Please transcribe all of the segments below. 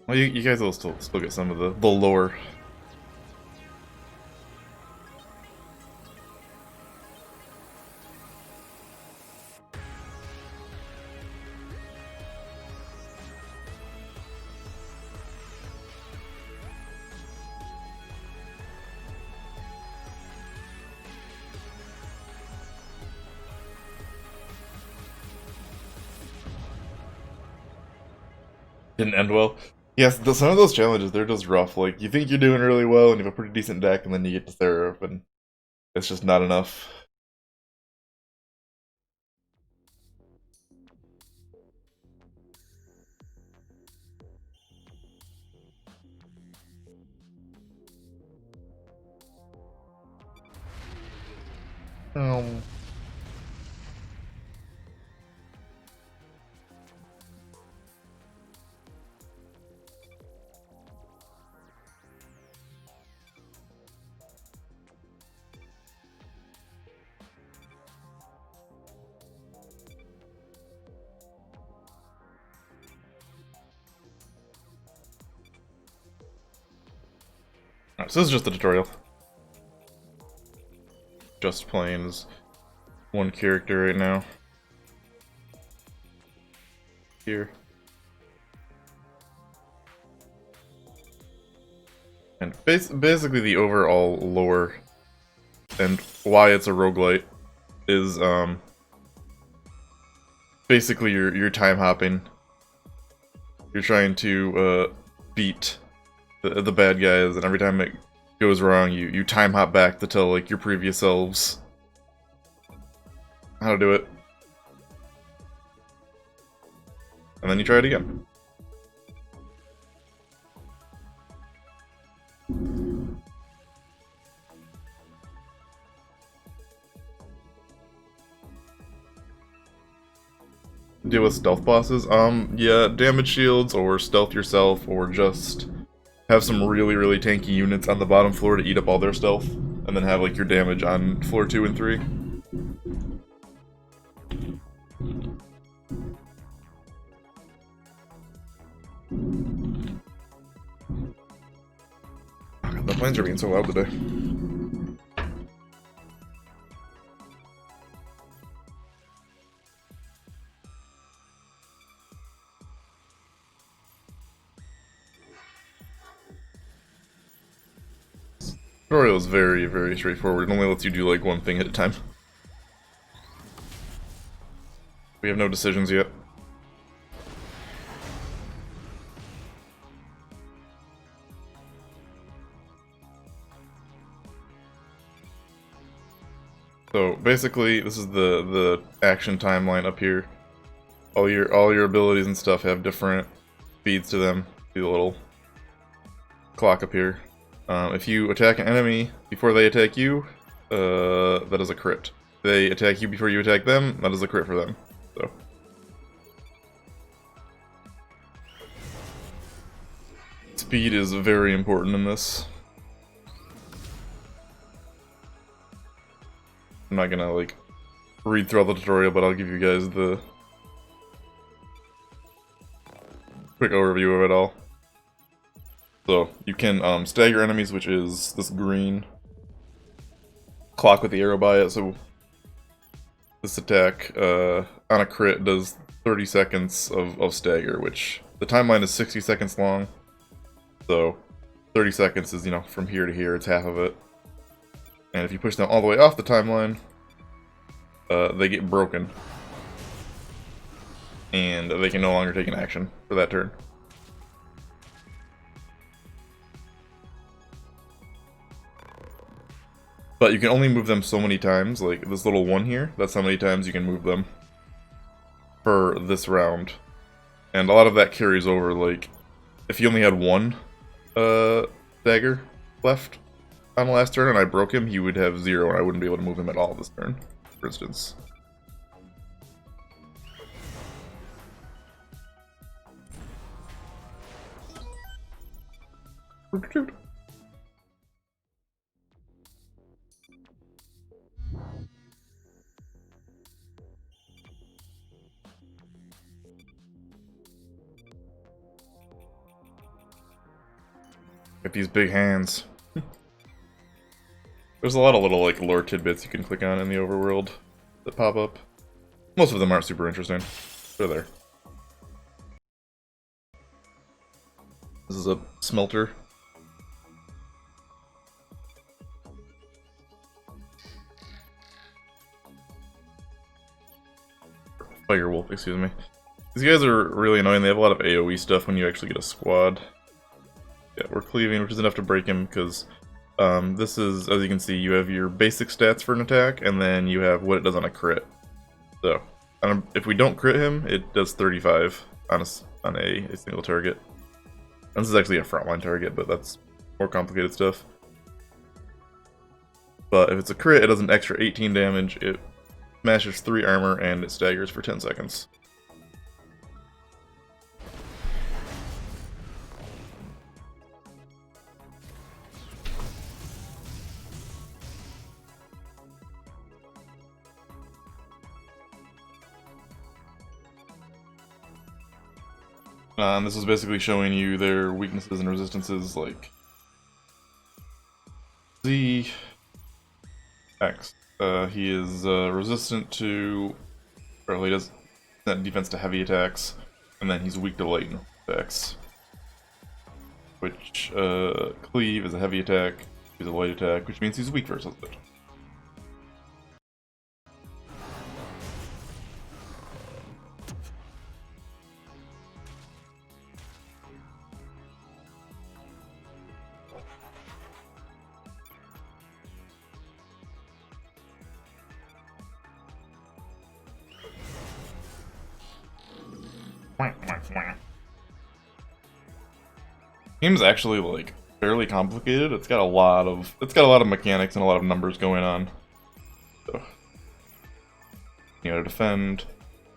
Well, you guys will still get some of the lore. Didn't end well. Yes, some of those challenges, they're just rough. Like, you think you're doing really well and you have a pretty decent deck, and then you get to Seraph, and it's just not enough. Um, Alright, so this is just the tutorial. Just playing as one character right now. Here. And basically the overall lore and why it's a roguelite is basically you're time hopping. You're trying to beat the bad guys, and every time it goes wrong, you time hop back to tell like your previous selves how to do it. And then you try it again. Deal with stealth bosses? Yeah, damage shields, or stealth yourself, or just have some really tanky units on the bottom floor to eat up all their stealth, and then have like your damage on floor 2 and 3. Oh God, the planes are being so loud today. Tutorial is very straightforward. It only lets you do like one thing at a time. We have no decisions yet. So basically, this is the action timeline up here. All your abilities and stuff have different speeds to them. See the little clock up here. If you attack an enemy before they attack you, that is a crit. If they attack you before you attack them, that is a crit for them. So. Speed is very important in this. I'm not gonna like read through all the tutorial, but I'll give you guys the quick overview of it all. So you can stagger enemies, which is this green clock with the arrow by it. So this attack on a crit does 30 seconds of stagger, which the timeline is 60 seconds long. So 30 seconds is, you know, from here to here, it's half of it. And if you push them all the way off the timeline, they get broken. And they can no longer take an action for that turn. But you can only move them so many times, like this little one here, that's how many times you can move them for this round. And a lot of that carries over, like, if you only had one dagger left on the last turn and I broke him, he would have 0 and I wouldn't be able to move him at all this turn, for instance. Get these big hands. There's a lot of little like lore tidbits you can click on in the overworld that pop up. Most of them aren't super interesting. They're there. This is a smelter. Firewolf, excuse me. These guys are really annoying. They have a lot of AoE stuff when you actually get a squad. Yeah, we're cleaving, which is enough to break him, because this is, as you can see, you have your basic stats for an attack, and then you have what it does on a crit. So, if we don't crit him, it does 35 on a single target. And this is actually a frontline target, but that's more complicated stuff. But if it's a crit, it does an extra 18 damage, it smashes 3 armor, and it staggers for 10 seconds. This is basically showing you their weaknesses and resistances, like Z X. He is resistant to, or he does defense to heavy attacks, and then he's weak to lightning attacks. Which cleave is a heavy attack, he's a light attack, which means he's weak versus it. Game's actually like fairly complicated. It's got a lot of mechanics and a lot of numbers going on. So, you know, defend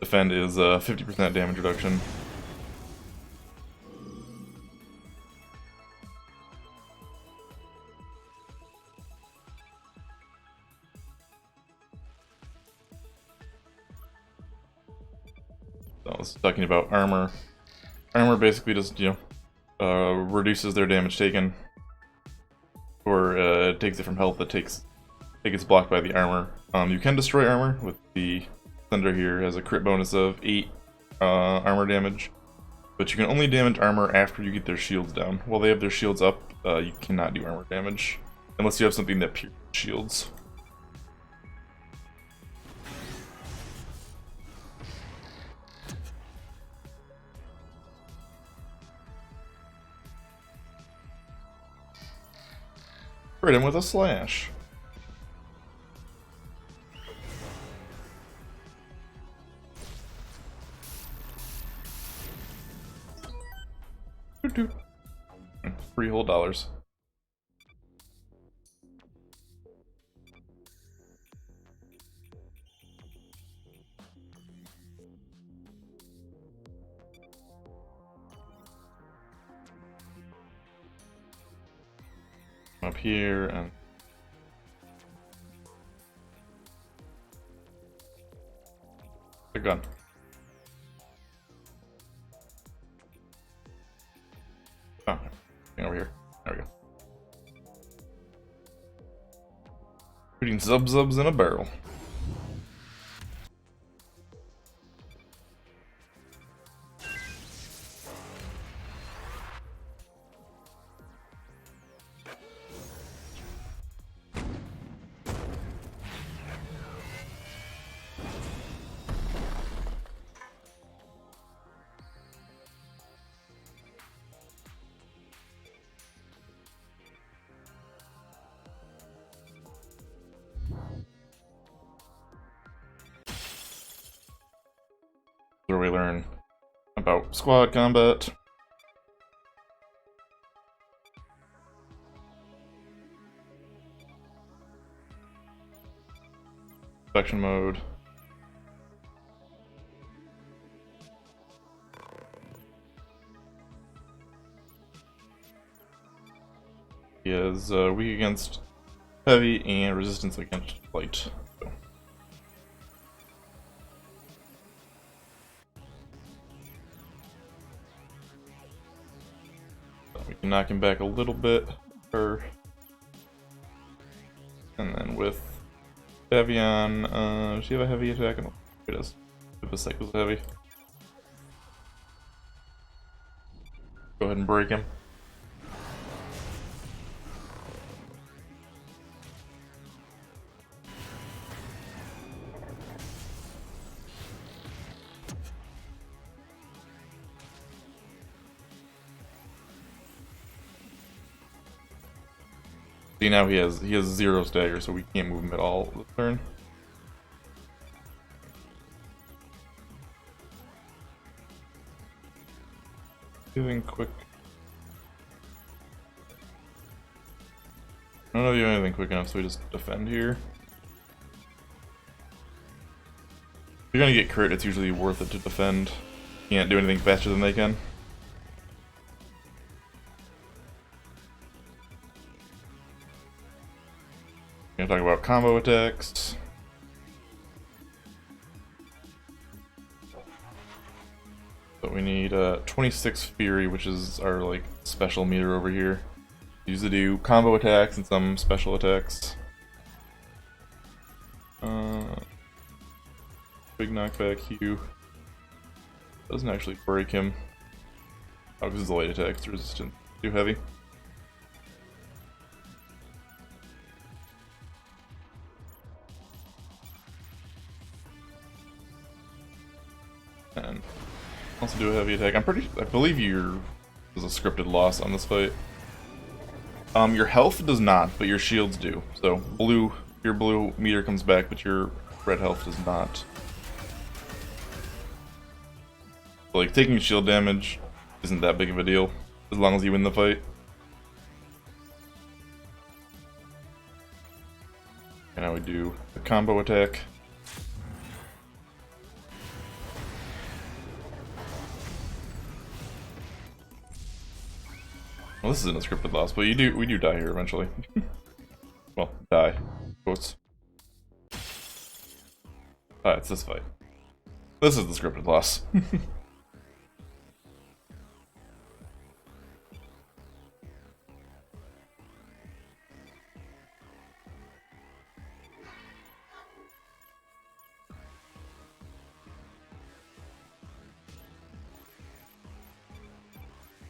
is 50% damage reduction. So this is talking about armor. Armor basically just, you know, reduces their damage taken, or takes it from health that gets blocked by the armor. You can destroy armor with the Thunder here, has a crit bonus of 8 armor damage, but you can only damage armor after you get their shields down. While they have their shields up, you cannot do armor damage, unless you have something that pierces shields. Hit him with a slash. Doot doot. Free whole dollars. Up here and the gun. Oh, over here. There we go. Shooting zubs in a barrel. Where we learn about squad combat. Inspection mode. He is weak against heavy and resistance against light. So. You knock him back a little bit, and then with Davion, does she have a heavy attack? I don't think it does. If a cycle's heavy. Go ahead and break him. See, now he has 0 stagger, so we can't move him at all this turn. Doing quick. I don't know if you have anything quick enough, so we just defend here. If you're gonna get crit, it's usually worth it to defend. You can't do anything faster than they can. We're gonna talk about combo attacks. So we need 26 Fury, which is our like special meter over here. We usually do combo attacks and some special attacks. Big knockback Hugh. Doesn't actually break him. Oh, because it's a light attack, it's resistant. Too heavy. And also do a heavy attack. I believe there's a scripted loss on this fight. Your health does not, but your shields do. So your blue meter comes back, but your red health does not. So, like, taking shield damage isn't that big of a deal, as long as you win the fight. And now we do a combo attack. Well, this isn't a scripted loss, but we do die here eventually. Well, die. Quotes. It's this fight. This is the scripted loss.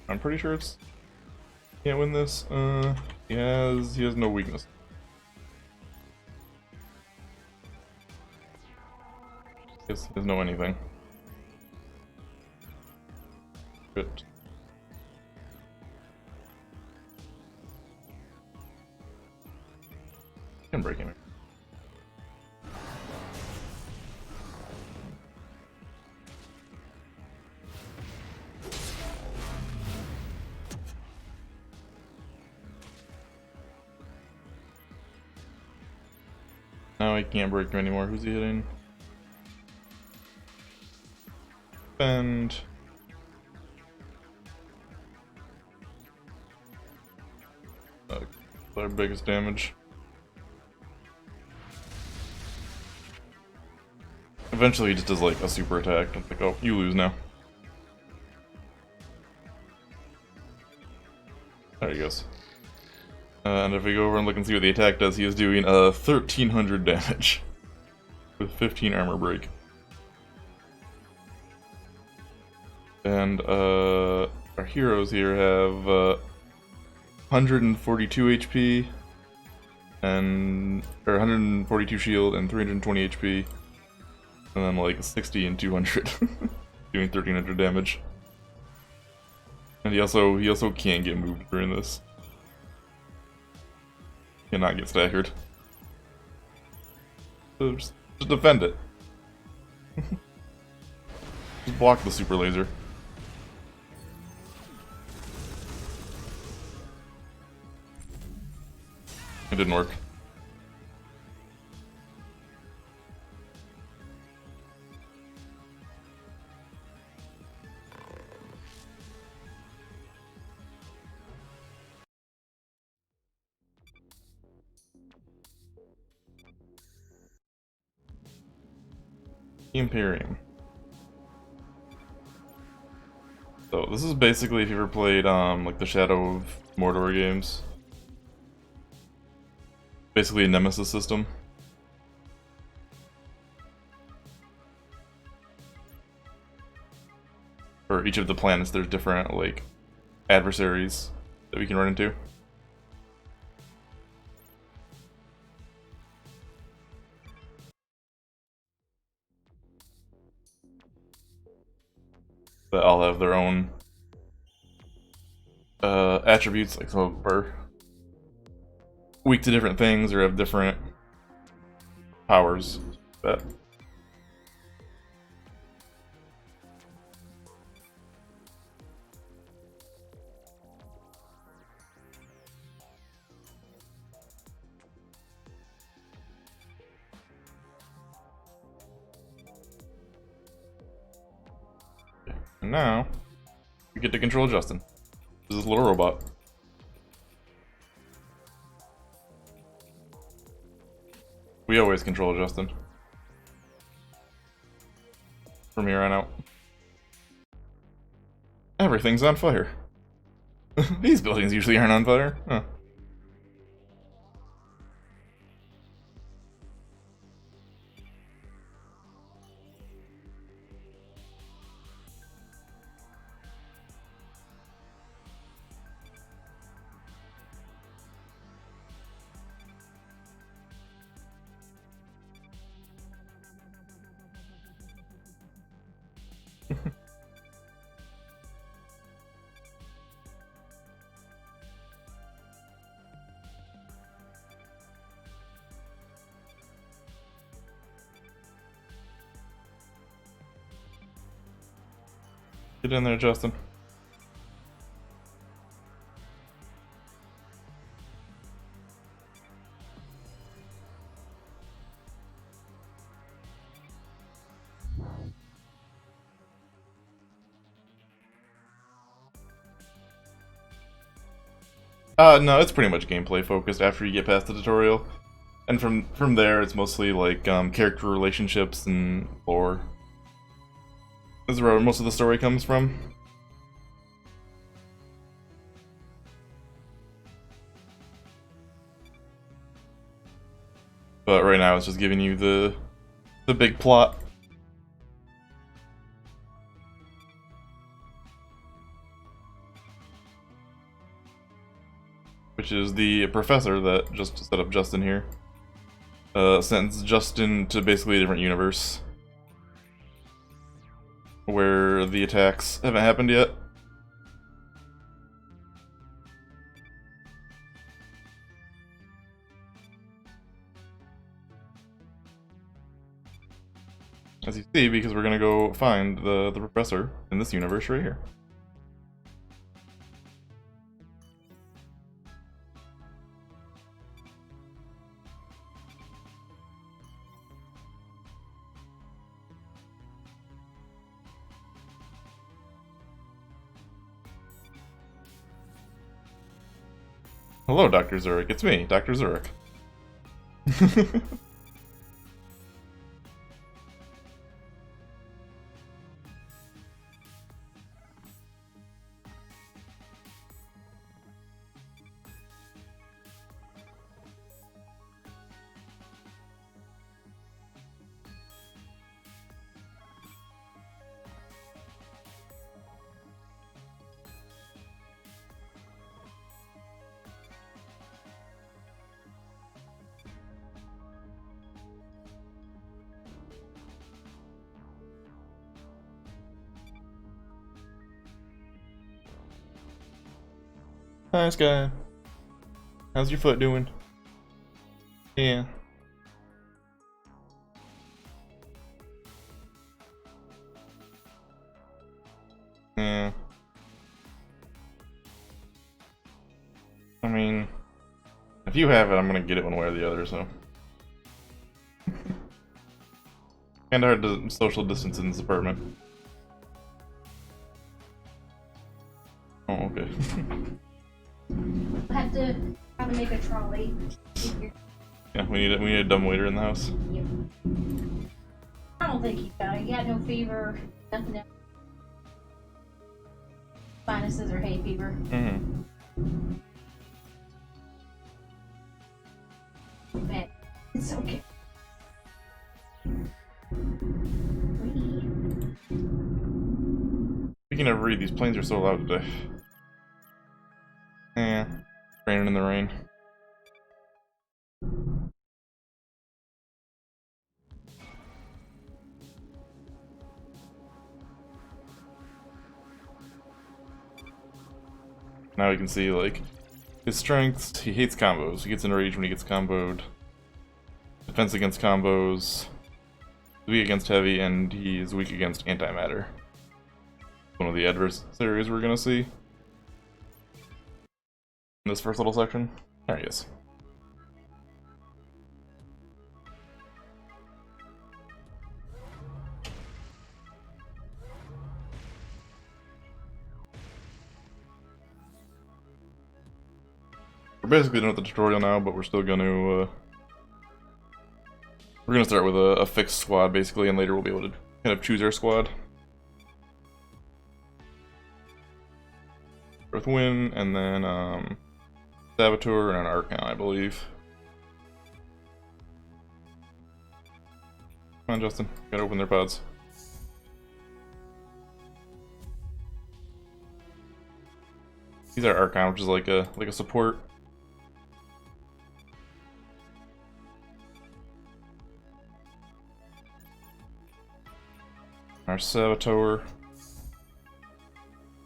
I'm pretty sure it's... Can't win this. He has no weakness. He has no anything. Good. Can break him. Now I can't break him anymore. Who's he hitting? Defend. Our biggest damage. Eventually he just does like a super attack and it's like, oh, you lose now. There he goes. And if we go over and look and see what the attack does, he is doing 1300 damage with 15 armor break. And our heroes here have 142 HP or 142 shield and 320 HP, and then like 60 and 200, doing 1300 damage. And he also can't get moved during this. Cannot get staggered. So just defend it. Just block the super laser. It didn't work. Imperium. So this is basically if you ever played like the Shadow of Mordor games. Basically a nemesis system. For each of the planets there's different like adversaries that we can run into. That all have their own attributes, like some of them are weak to different things or have different powers. But and now we get to control Justin. This is a little robot. We always control Justin. From here on out. Everything's on fire. These buildings usually aren't on fire. Huh. Get in there, Justin. No, it's pretty much gameplay focused after you get past the tutorial. And from there, it's mostly like character relationships and lore. This is where most of the story comes from. But right now, it's just giving you the big plot. Which is the professor that just set up Justin here. Sends Justin to basically a different universe. Where the attacks haven't happened yet. As you see, because we're gonna go find the professor in this universe right here. Hello, Dr. Zurich. It's me, Dr. Zurich. Hi, Sky. How's your foot doing? Yeah. Yeah. I mean, if you have it, I'm gonna get it one way or the other, so. Kinda hard to social distance in this apartment. Oh, okay. I have to make a trolley. Yeah, we need a dumbwaiter in the house. Yep. I don't think he got it. He had no fever, nothing else. sinuses or hay fever. Mm-hmm. Man, it's okay. Speaking of read, these planes are so loud today. Yeah, raining in the rain. Now we can see, like, his strengths. He hates combos. He gets enraged when he gets comboed. Defense against combos. Weak against heavy, and he is weak against antimatter. One of the adversaries we're gonna see in this first little section. There he is. We're basically done with the tutorial now, but we're still gonna we're gonna start with a fixed squad basically, and later we'll be able to kind of choose our squad. With Win, and then Saboteur and an Archon, I believe. Come on, Justin. Gotta open their pods. He's our Archon, which is like a support. Our Saboteur.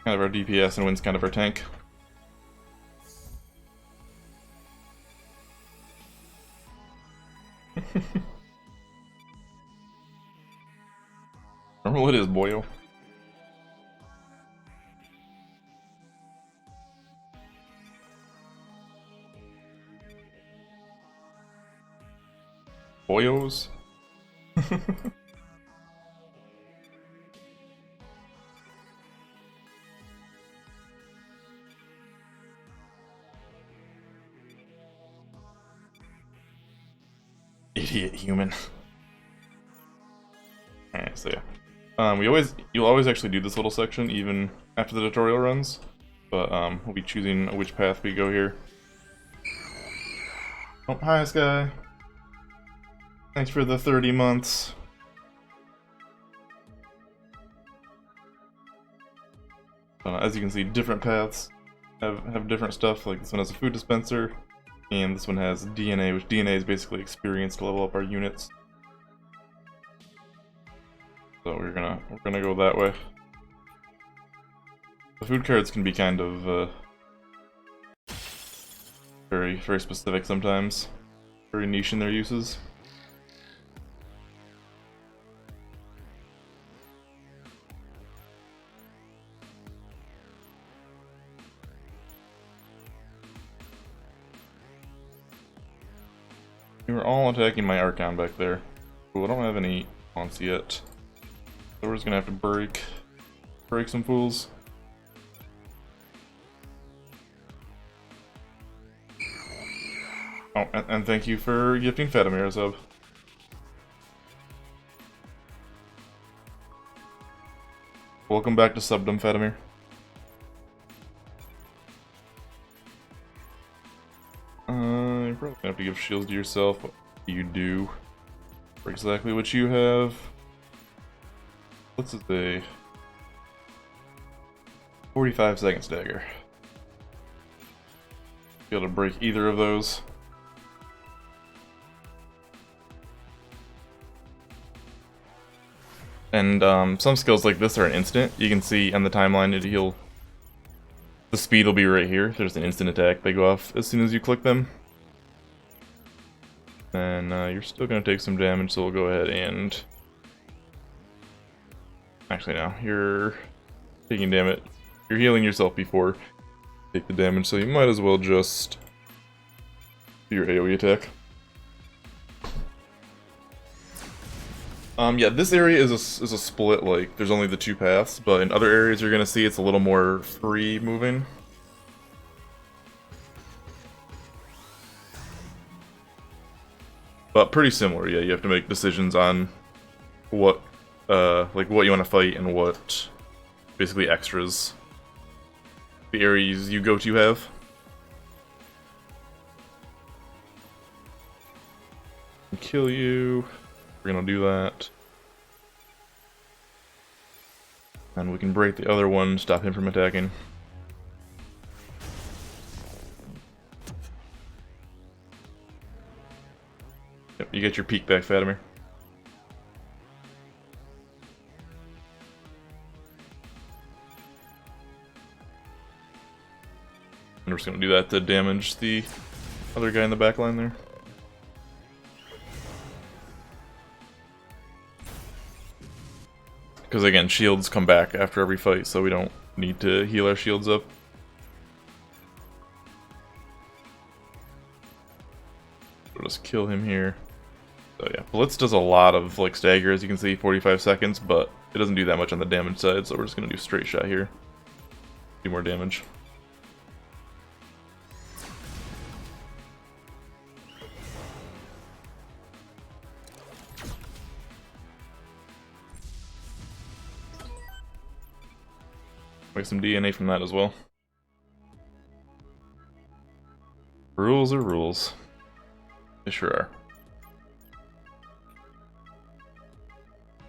Kind of our DPS, and Win's kind of our tank. Remember what it is, boyo. Boyos? Idiot human. Alright, so yeah. You'll always actually do this little section even after the tutorial runs. But we'll be choosing which path we go here. Oh, hi Sky. Thanks for the 30 months. As you can see, different paths have different stuff. Like this one has a food dispenser, and this one has DNA, which DNA is basically experience to level up our units. So we're gonna go that way. The food cards can be kind of very specific sometimes, very niche in their uses. We were all attacking my Archon back there. Ooh, I don't have any taunts yet. So we're just gonna have to break some fools. Oh, and thank you for gifting Fatimir a sub. Welcome back to Subdom, Fatimir. You're probably gonna have to give shields to yourself. What do you do? For exactly what you have. What's it say? 45-second stagger. Be able to break either of those. And some skills like this are an instant. You can see on the timeline the speed will be right here. There's an instant attack. They go off as soon as you click them. And you're still going to take some damage, so we'll go ahead and... Actually, no. You're taking damage. You're healing yourself before you take the damage, so you might as well just do your AoE attack. Yeah, this area is a split, like, there's only the two paths, but in other areas you're gonna see it's a little more free moving. But pretty similar, yeah, you have to make decisions on what, like, what you want to fight and what, basically, extras the areas you go to have. Kill you. We're gonna do that. And we can break the other one, stop him from attacking. Yep, you get your peek back, Fatimir. And we're just gonna do that to damage the other guy in the back line there. Because again, shields come back after every fight, so we don't need to heal our shields up. We'll just kill him here. So yeah, Blitz does a lot of like stagger, as you can see, 45 seconds, but it doesn't do that much on the damage side, so we're just gonna do straight shot here. Do more damage. Make some DNA from that as well. Rules are rules. They sure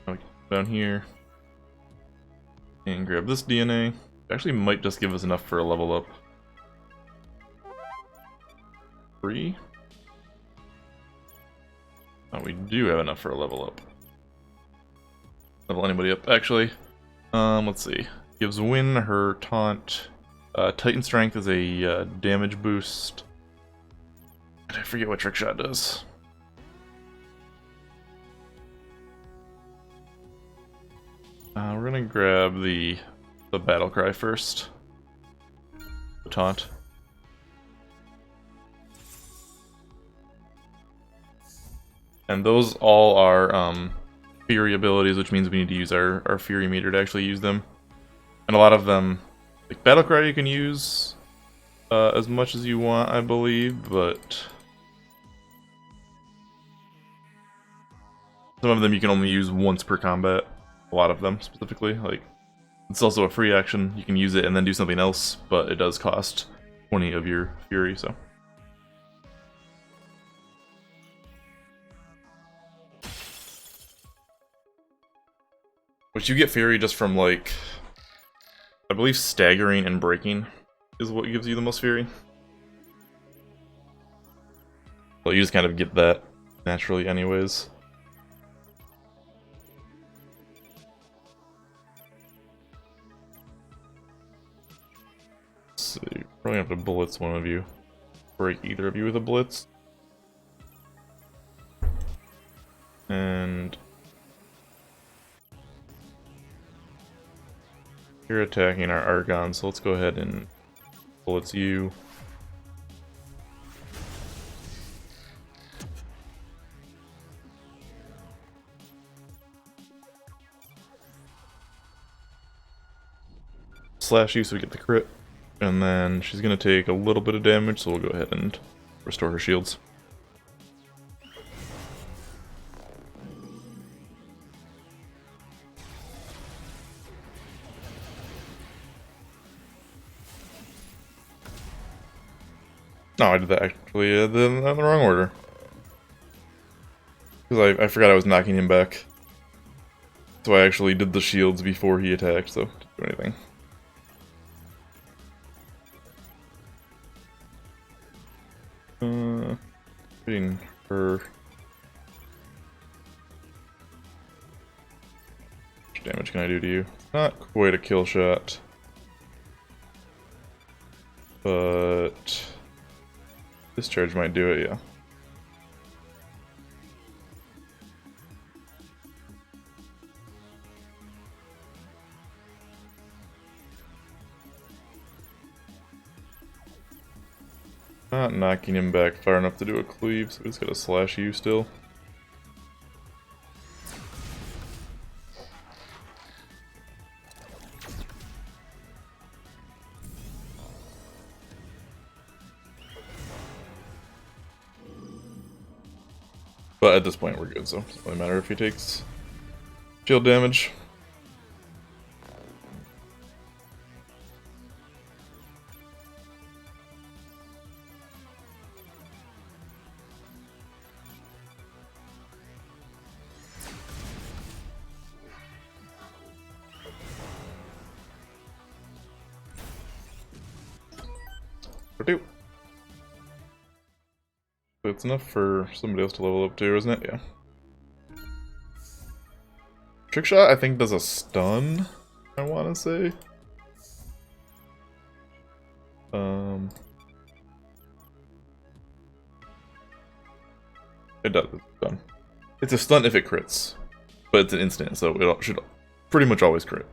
are. Down here. And grab this DNA. Actually might just give us enough for a level up. 3? Oh, we do have enough for a level up. Level anybody up, actually. Let's see. Gives Win her taunt. Titan Strength is a damage boost. I forget what Trick Shot does. We're gonna grab the Battle Cry first. The taunt. And those all are Fury abilities, which means we need to use our Fury meter to actually use them. And a lot of them, like Battle Cry, you can use as much as you want, I believe, but some of them you can only use once per combat. A lot of them, specifically. Like, it's also a free action. You can use it and then do something else, but it does cost 20 of your Fury, so. Which you get Fury just from, like, I believe staggering and breaking is what gives you the most Fury. Well, you just kind of get that naturally anyways. So you probably have to blitz one of you. Break either of you with a blitz. And you're attacking our Argon, so let's go ahead and blitz you. Slash you so we get the crit. And then she's gonna take a little bit of damage, so we'll go ahead and restore her shields. No, I did that actually in the wrong order. Because I forgot I was knocking him back. So I actually did the shields before he attacked, so didn't do anything. Hitting her. How much damage can I do to you? Not quite a kill shot. But discharge might do it, yeah. Not knocking him back far enough to do a cleave, so we just gotta slash you still. But at this point we're good, so it doesn't really matter if he takes shield damage. Do. It's enough for somebody else to level up too, isn't it? Yeah. Trick shot, I think, does a stun, I want to say. It does. It's a stun. It's a stun if it crits, but it's an instant, so it should pretty much always crit.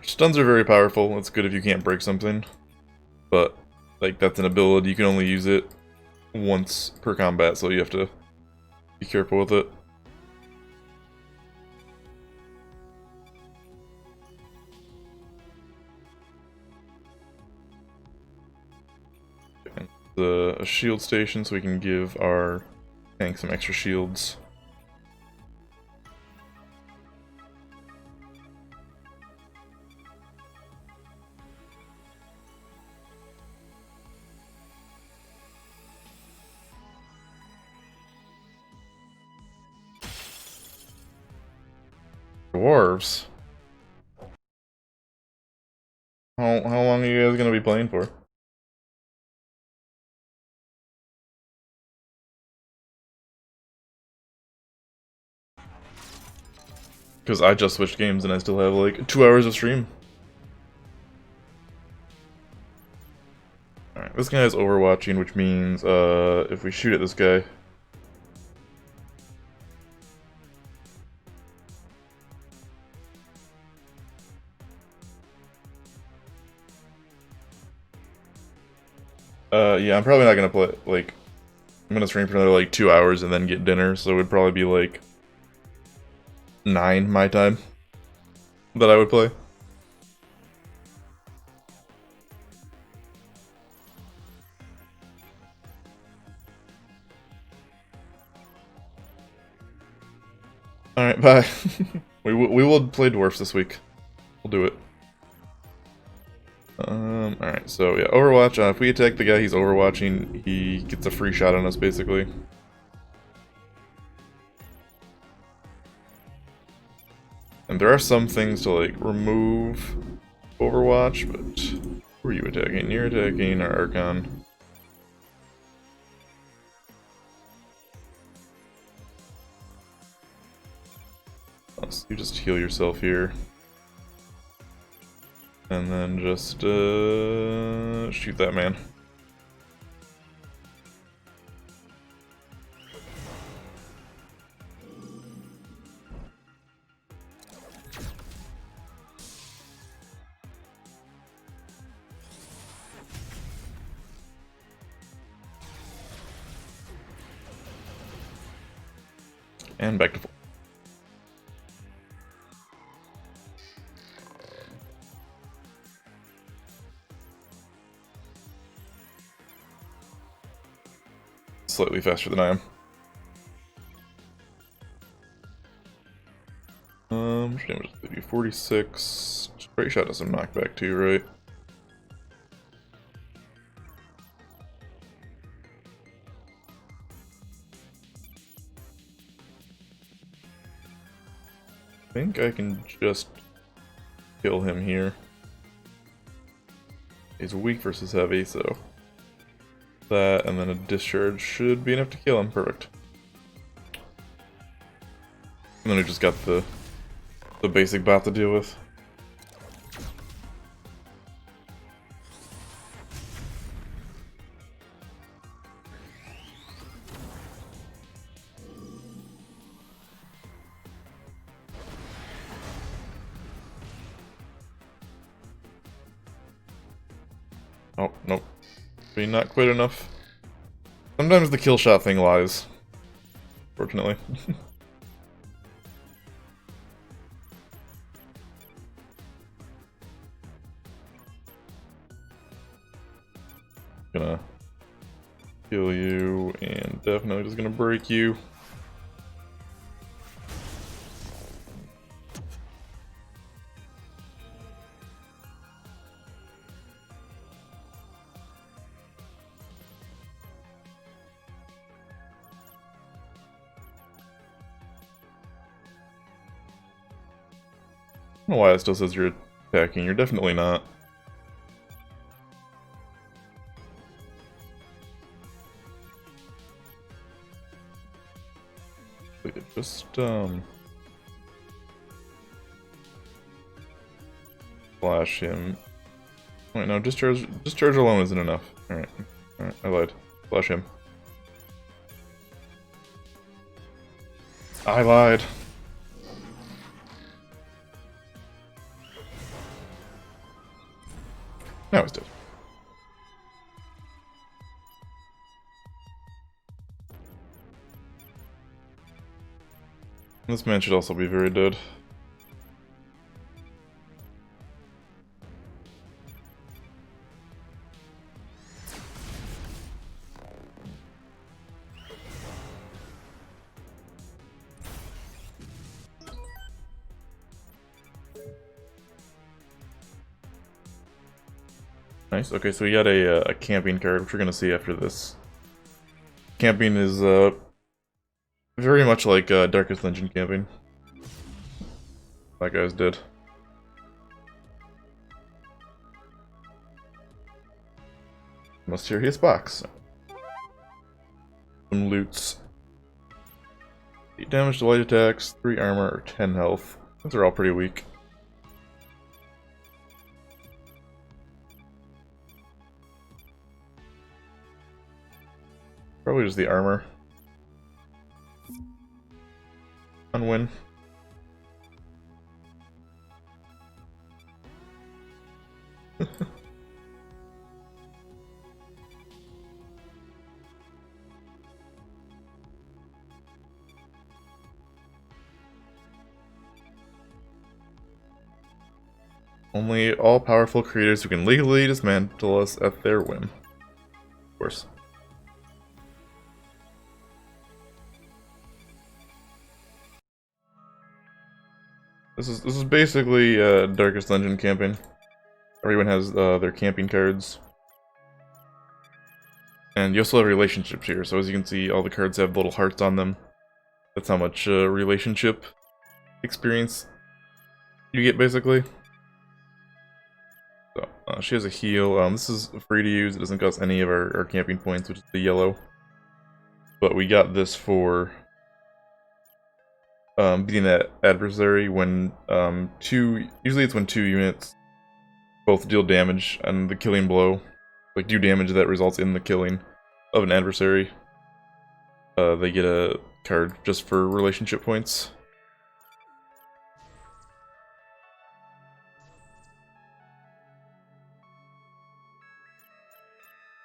Stuns are very powerful. It's good if you can't break something, but like that's an ability. You can only use it once per combat, so you have to be careful with it. A shield station so we can give our tank some extra shields. Dwarves? How long are you guys gonna be playing for? Because I just switched games and I still have like 2 hours of stream. Alright, this guy is overwatching, which means if we shoot at this guy. Yeah, I'm probably not gonna play, like, I'm gonna stream for another like 2 hours and then get dinner, so it would probably be like 9 my time that I would play. Alright, bye. we will play dwarfs this week. We'll do it. Alright, so yeah, Overwatch. If we attack the guy he's overwatching, he gets a free shot on us, basically. And there are some things to, like, remove Overwatch, but who are you attacking? You're attacking our Archon. So you just heal yourself here. And then just shoot that man. And back to full. Slightly faster than I am. Which damage did they do? 46. Straight shot does some knockback too, right? I think I can just kill him here. He's weak versus heavy, so that and then a discharge should be enough to kill him. Perfect. And then we just got the basic bot to deal with. Oh, nope. Maybe not quite enough. Sometimes the kill shot thing lies. Fortunately. Gonna kill you, and definitely just gonna break you. I don't know why it still says you're attacking. You're definitely not. just flash him. Wait, no, discharge alone isn't enough. Alright, I lied. Flash him. I lied. Now he's dead. This man should also be very dead. Nice. Okay, so we got a camping card, which we're gonna see after this. Camping is very much like Darkest Dungeon camping. That guy's dead. Mysterious box. Some loots. 8 damage to light attacks, 3 armor, or 10 health. Those are all pretty weak. Probably just the armor. Unwin. Only all-powerful creators who can legally dismantle us at their whim. Of course. This is basically Darkest Dungeon camping. Everyone has their camping cards. And you also have relationships here, so as you can see, all the cards have little hearts on them. That's how much relationship experience you get, basically. So, she has a heal. This is free to use, it doesn't cost any of our camping points, which is the yellow. But we got this for being an adversary when usually it's when 2 units both deal damage and the killing blow, like do damage that results in the killing of an adversary. They get a card just for relationship points.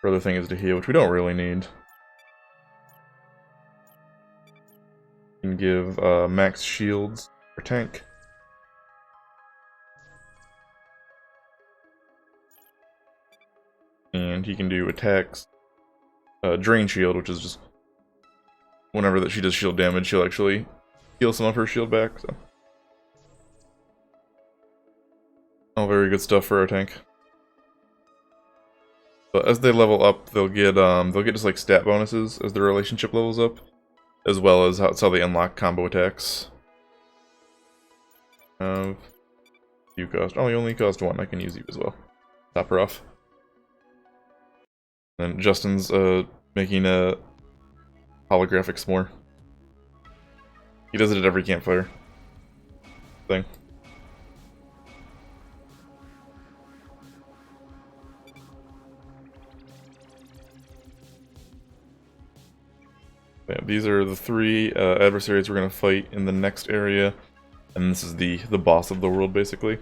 The other thing is to heal, which we don't really need. You can give max shields for tank. And he can do attacks. Drain shield, which is just whenever that she does shield damage, she'll actually heal some of her shield back. So, all very good stuff for our tank. But as they level up, they'll get just like stat bonuses as their relationship levels up, as well as how they unlock combo attacks. You cost. Oh, you only cost 1. I can use you as well. Top her off. And Justin's making a holographic s'more. He does it at every campfire thing. Yeah, these are the 3 adversaries we're gonna fight in the next area, and this is the boss of the world, basically.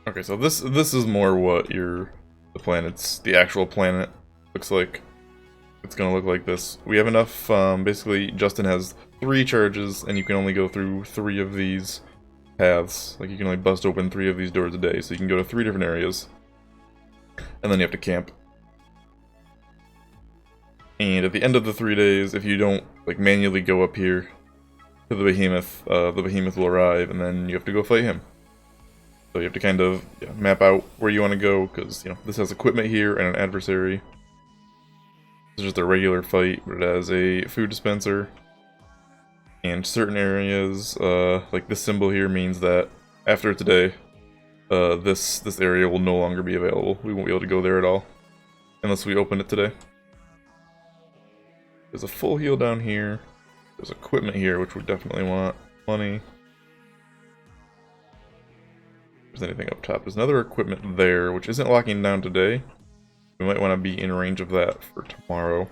Okay, so this is more what the actual planet looks like. It's gonna look like this. We have enough, basically Justin has 3 charges and you can only go through 3 of these paths. Like you can only bust open 3 of these doors a day, so you can go to 3 different areas. And then you have to camp. And at the end of the 3 days, if you don't like manually go up here to the behemoth will arrive, and then you have to go fight him. So you have to kind of map out where you want to go, because this has equipment here and an adversary. It's just a regular fight, but it has a food dispenser. And certain areas, like this symbol here, means that after today, this area will no longer be available. We won't be able to go there at all, unless we open it today. There's a full heal down here. There's equipment here, which we definitely want. Money. If there's anything up top. There's another equipment there, which isn't locking down today. We might want to be in range of that for tomorrow.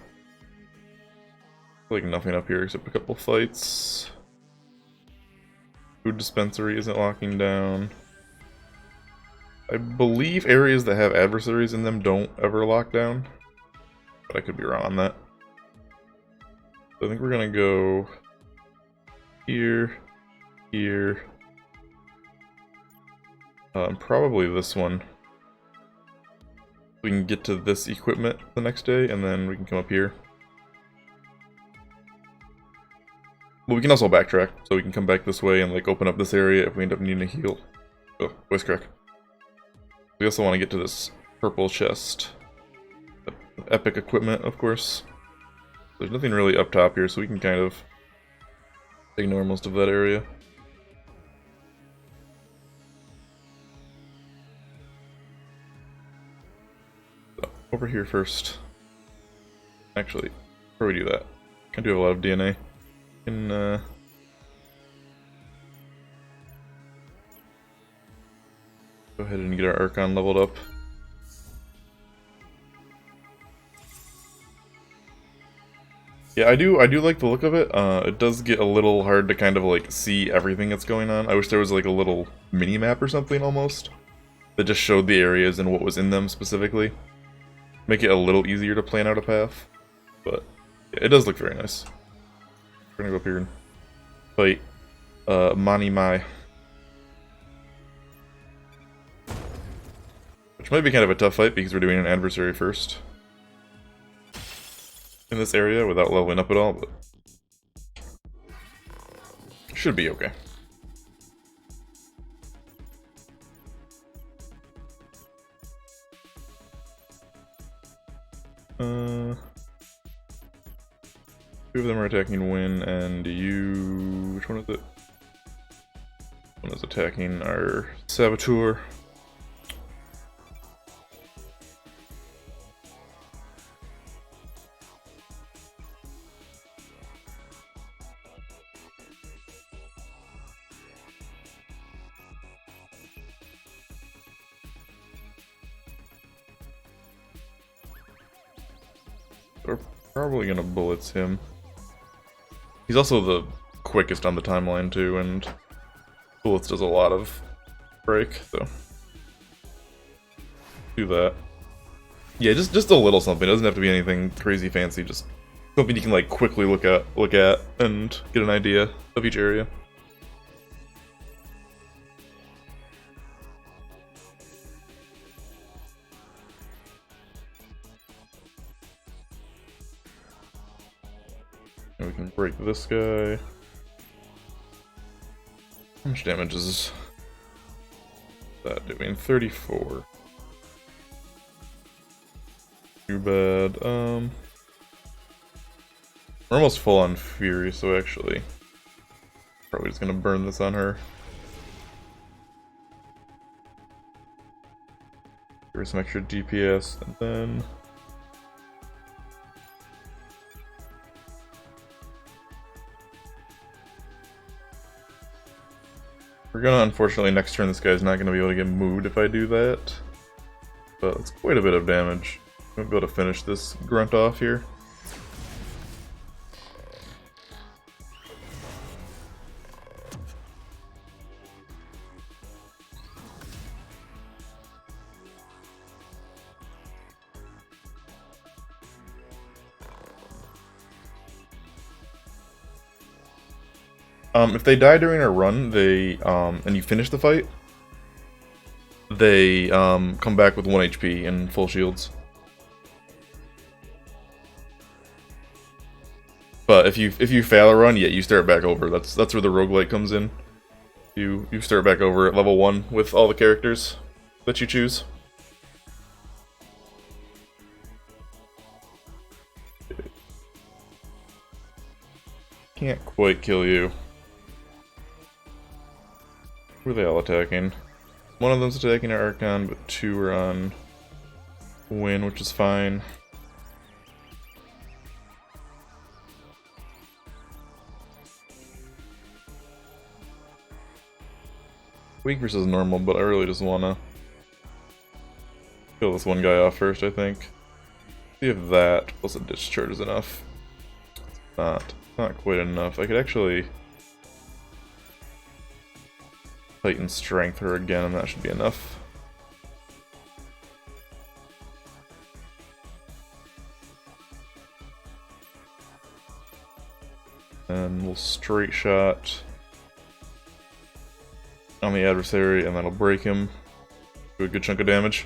Like nothing up here except a couple fights. Food dispensary isn't locking down. I believe areas that have adversaries in them don't ever lock down, but I could be wrong on that. So I think we're gonna go here, here, probably this one. We can get to this equipment the next day, and then we can come up here. But we can also backtrack, so we can come back this way and like open up this area if we end up needing a heal. Oh, voice crack. We also want to get to this purple chest. Epic equipment, of course. There's nothing really up top here, so we can kind of ignore most of that area. So, over here first. Actually, before we do that, I do have a lot of DNA. Can go ahead and get our Archon leveled up. Yeah, I do like the look of it. It does get a little hard to kind of like see everything that's going on. I wish there was like a little mini map or something almost that just showed the areas and what was in them specifically. Make it a little easier to plan out a path. But yeah, it does look very nice. We're gonna go up here and fight Mani Mai. Which might be kind of a tough fight because we're doing an adversary first in this area without leveling up at all, but should be okay. Two of them are attacking Win, and you... which one is it? One is attacking our Saboteur. We're probably gonna bullets him. He's also the quickest on the timeline too, and bullets does a lot of break, so do that. Yeah, just a little something. It doesn't have to be anything crazy fancy. Just something you can like quickly look at and get an idea of each area. And we can break this guy. How much damage is that doing? 34. Too bad. We're almost full on Fury, so actually probably just gonna burn this on her. Give her some extra DPS, and then we're gonna, unfortunately, next turn this guy's not gonna be able to get moved if I do that. But it's quite a bit of damage. I'm gonna be able to finish this grunt off here. If they die during a run, they, and you finish the fight, they, come back with 1 HP and full shields. But if you fail a run, yeah, you start back over. That's where the roguelike comes in. You start back over at level 1 with all the characters that you choose. Can't quite kill you. Who are they all attacking? One of them's attacking our Archon, but 2 are on Win, which is fine. Weak versus normal, but I really just wanna kill this one guy off first, I think. See if that plus a discharge is enough. It's not quite enough. I could actually Titan Strength her again, and that should be enough. And we'll straight shot on the adversary, and that'll break him. Do a good chunk of damage.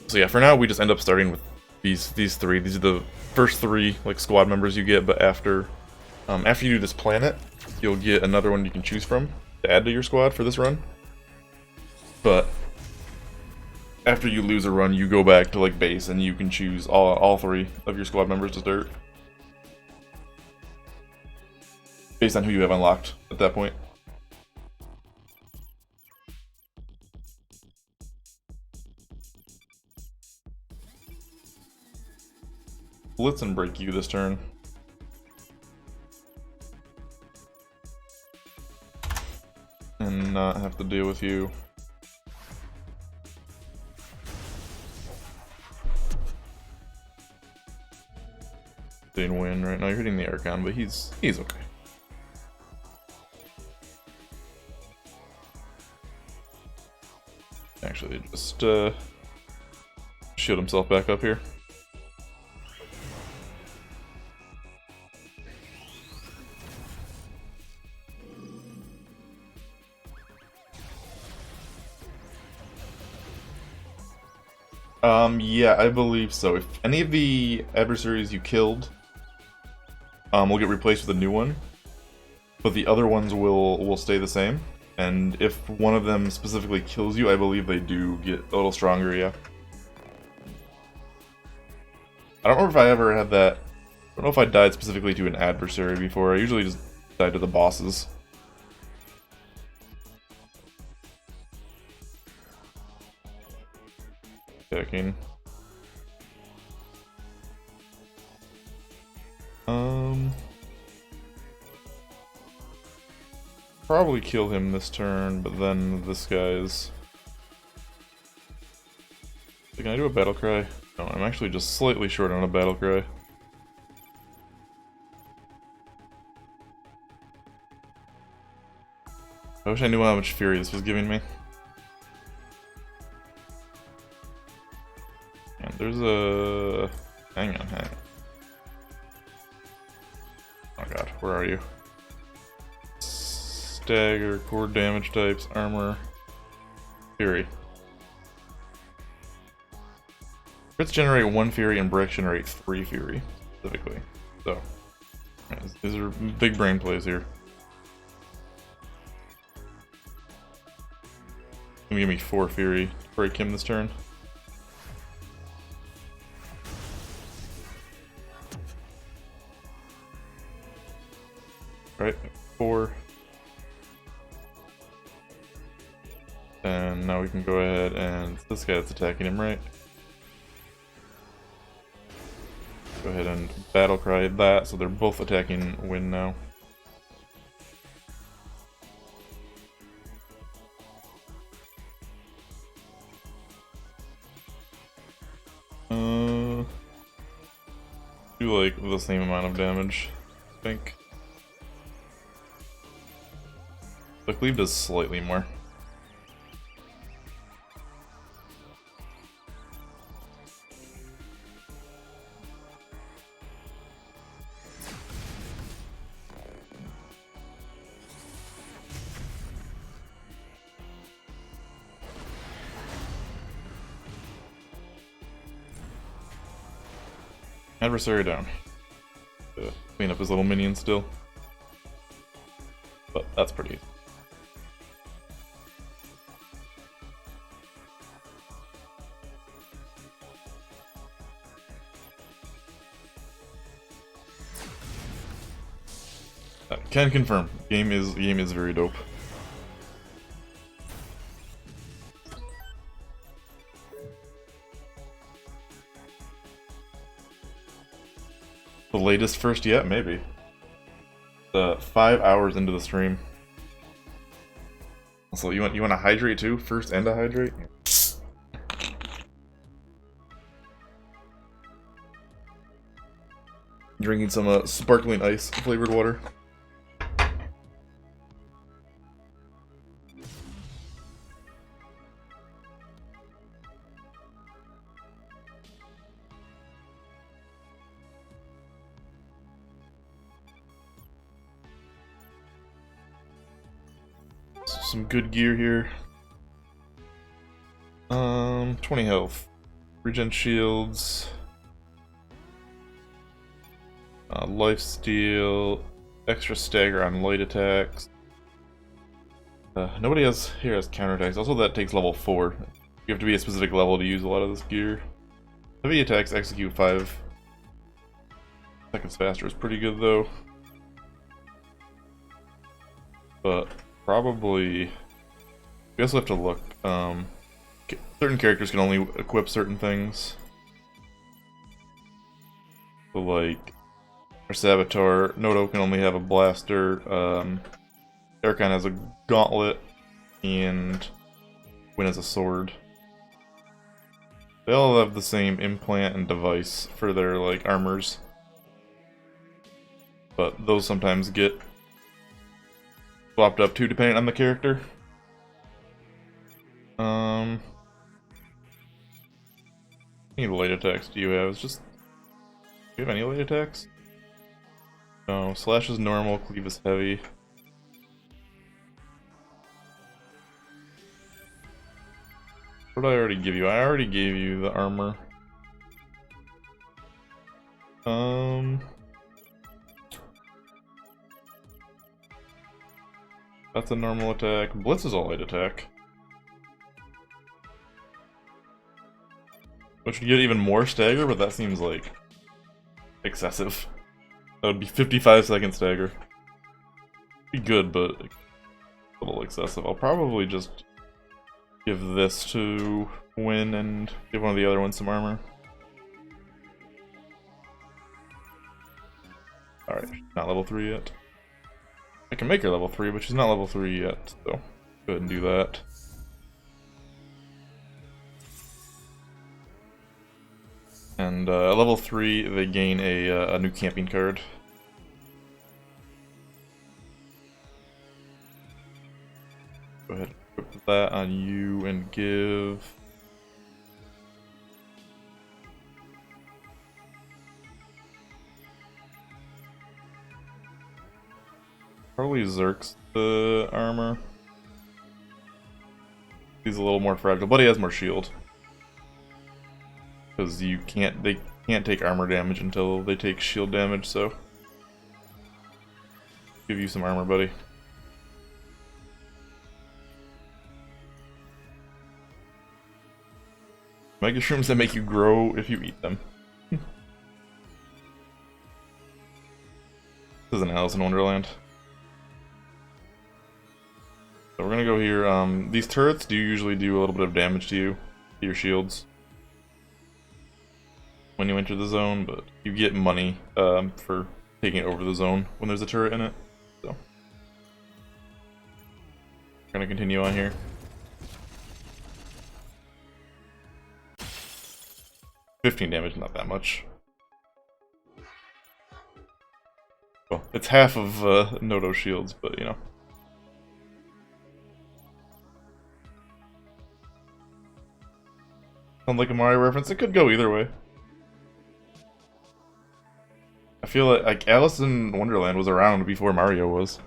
So yeah, for now we just end up starting with these 3. These are the first 3 like squad members you get, but after you do this planet, you'll get another one you can choose from to add to your squad for this run. But after you lose a run, you go back to like base and you can choose all 3 of your squad members to start. Based on who you have unlocked at that point. Blitz and break you this turn. And not have to deal with you. Didn't win right now. You're hitting the Archon, but he's okay. Actually, just shield himself back up here. Yeah, I believe so. If any of the adversaries you killed will get replaced with a new one, but the other ones will stay the same. And if one of them specifically kills you, I believe they do get a little stronger, yeah. I don't know if I ever had that. I don't know if I died specifically to an adversary before. I usually just died to the bosses. Checking. Probably kill him this turn, but then this guy's... Can I do a battle cry? No, I'm actually just slightly short on a battle cry. I wish I knew how much fury this was giving me. And there's a... Hang on. Oh god, where are you? Stagger, core damage types, armor, fury. Crits generate 1 fury and breaks generate 3 fury, specifically. So, these are big brain plays here. Gonna give me 4 fury to break him this turn. Alright, 4. And now we can go ahead and this guy that's attacking him, right? Go ahead and battle cry that, so they're both attacking Win now. Do like the same amount of damage, I think. The cleave does slightly more. Adversary down. Clean up his little minion still. But that's pretty easy. Can confirm. Game is very dope. The latest first yet, maybe. 5 hours into the stream. So you want to hydrate too? First and a hydrate? Drinking some sparkling ice flavored water. Some good gear here. 20 health. Regen shields. Lifesteal. Extra stagger on light attacks. Nobody else here has counterattacks. Also, that takes level 4. You have to be a specific level to use a lot of this gear. Heavy attacks execute 5 seconds faster is pretty good though. But probably we also have to look. Certain characters can only equip certain things. So like our Saboteur, Noto can only have a blaster. Erkan has a gauntlet, and Win has a sword. They all have the same implant and device for their like armors, but those sometimes get swapped up too depending on the character. How many light attacks do you have? It's just, do you have any light attacks? No. Slash is normal, cleave is heavy. What did I already give you? I already gave you the armor. That's a normal attack. Blitz is a light attack. Which would get even more stagger, but that seems like excessive. That would be 55 second stagger. Be good, but a little excessive. I'll probably just give this to Win and give one of the other ones some armor. Alright, not level 3 yet. I can make her level 3, but she's not level 3 yet, so go ahead and do that. And at level 3, they gain a new camping card. Go ahead and put that on you and give... probably Zerk's the armor. He's a little more fragile, but he has more shield. Because they can't take armor damage until they take shield damage, so give you some armor, buddy. Mega shrooms that make you grow if you eat them. This is an Alice in Wonderland. So we're gonna go here. These turrets do usually do a little bit of damage to you, to your shields, when you enter the zone, but you get money for taking over the zone when there's a turret in it. So we're gonna continue on here. 15 damage, not that much. Well, it's half of Noto shields, but you know. Sounds like a Mario reference. It could go either way. I feel like Alice in Wonderland was around before Mario was.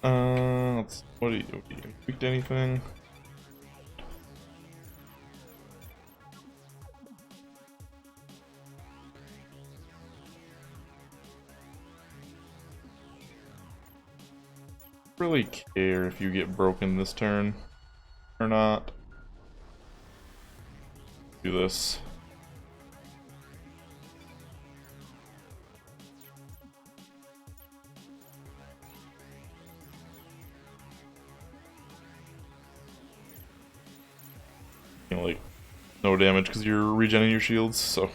Let's What do you tweaked anything? Really care if you get broken this turn or not. Do this. You know, like no damage because you're regenerating your shields, so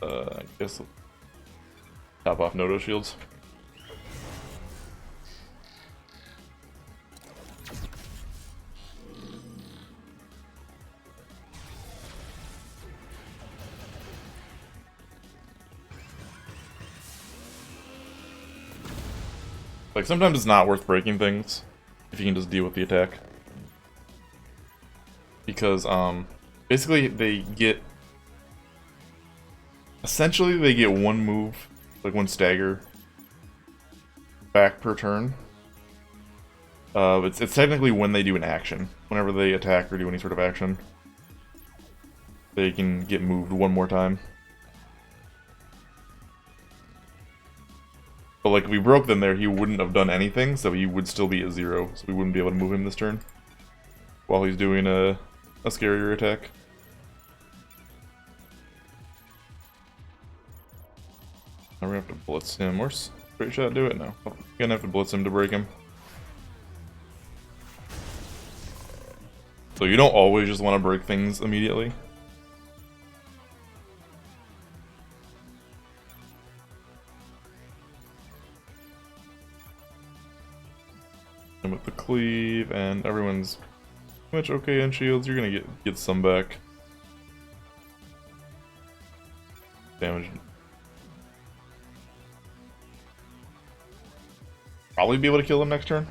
I guess I'll top off Nodo shields. Like, sometimes it's not worth breaking things if you can just deal with the attack. Because, basically they get... Essentially, they get one move, like one stagger, back per turn. It's technically when they do an action. Whenever they attack or do any sort of action, they can get moved one more time. But like, if we broke them there, he wouldn't have done anything, so he would still be at 0, so we wouldn't be able to move him this turn. While he's doing a scarier attack. Now we're gonna have to blitz him, or straight shot do it? No. We're gonna have to blitz him to break him. So you don't always just want to break things immediately. And with the cleave, and everyone's pretty much okay on shields, you're gonna get some back. Damage. Probably be able to kill him next turn.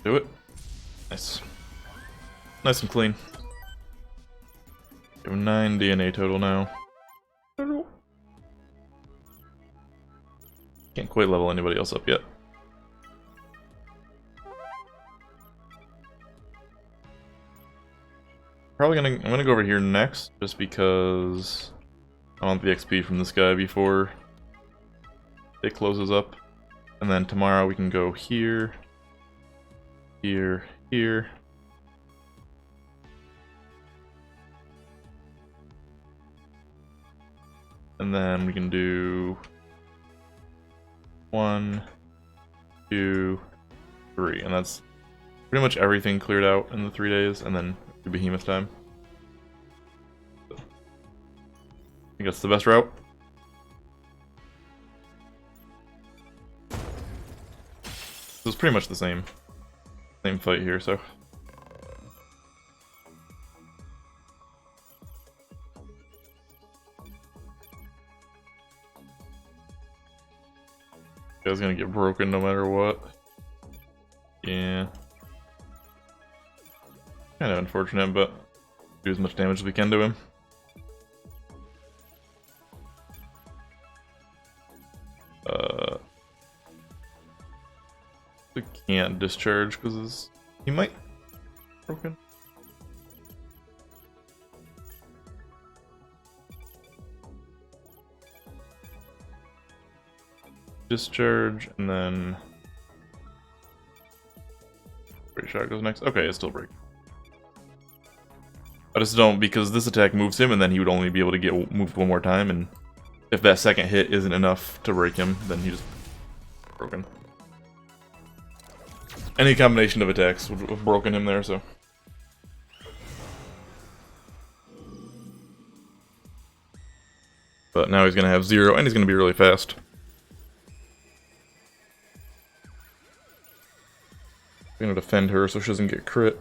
Do it. Nice. Nice and clean. We have 9 DNA total now. Can't quite level anybody else up yet. I'm gonna go over here next, just because I want the XP from this guy before it closes up. And then tomorrow we can go here, here, here. And then we can do 1, 2, 3, and that's pretty much everything cleared out in the 3 days, and then do Behemoth time. So, I think that's the best route. So it's pretty much the same fight here, so. Guy's gonna get broken no matter what. Yeah. Kind of unfortunate, but do as much damage as we can to him. We can't discharge because he might broken. Discharge, and then great shot goes next. Okay, it's still break. I just don't, because this attack moves him, and then he would only be able to get moved one more time, and if that second hit isn't enough to break him, then he just broken. Any combination of attacks would have broken him there, so. But now he's gonna have 0, and he's gonna be really fast. gonna defend her so she doesn't get crit.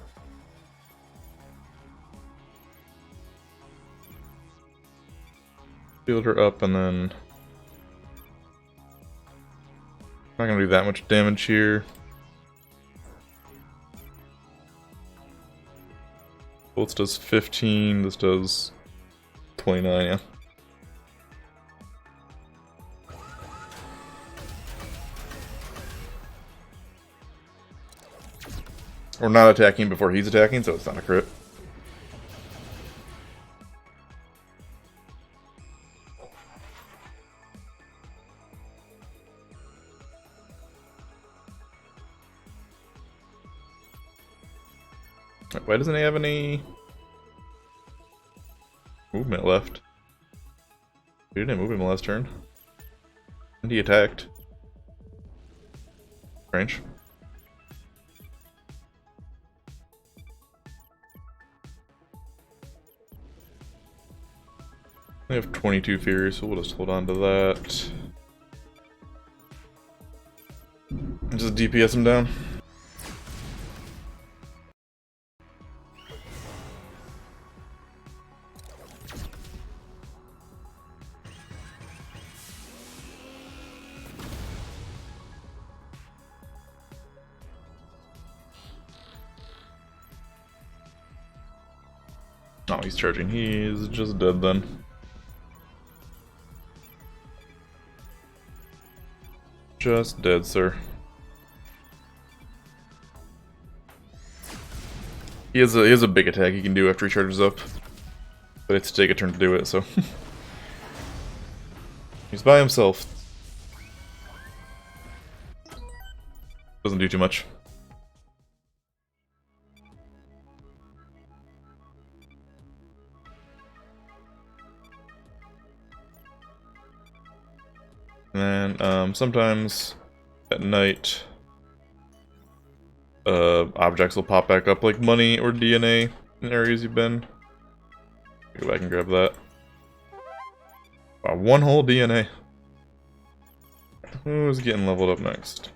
Shield her up and then... Not gonna do that much damage here. This does 15, this does 29, yeah. We're not attacking before he's attacking, so it's not a crit. Why doesn't he have any movement left? He didn't move him last turn. And he attacked. Strange. We have 22 Fury, so we'll just hold on to that. Just DPS him down. Oh, he's charging. He's just dead then. Just dead, sir. He has a big attack he can do after he charges up. But it's to take a turn to do it, so. He's by himself. Doesn't do too much. And then, sometimes at night, objects will pop back up, like money or DNA in areas you've been. Go back and grab that. Wow, one whole DNA. Who's getting leveled up next?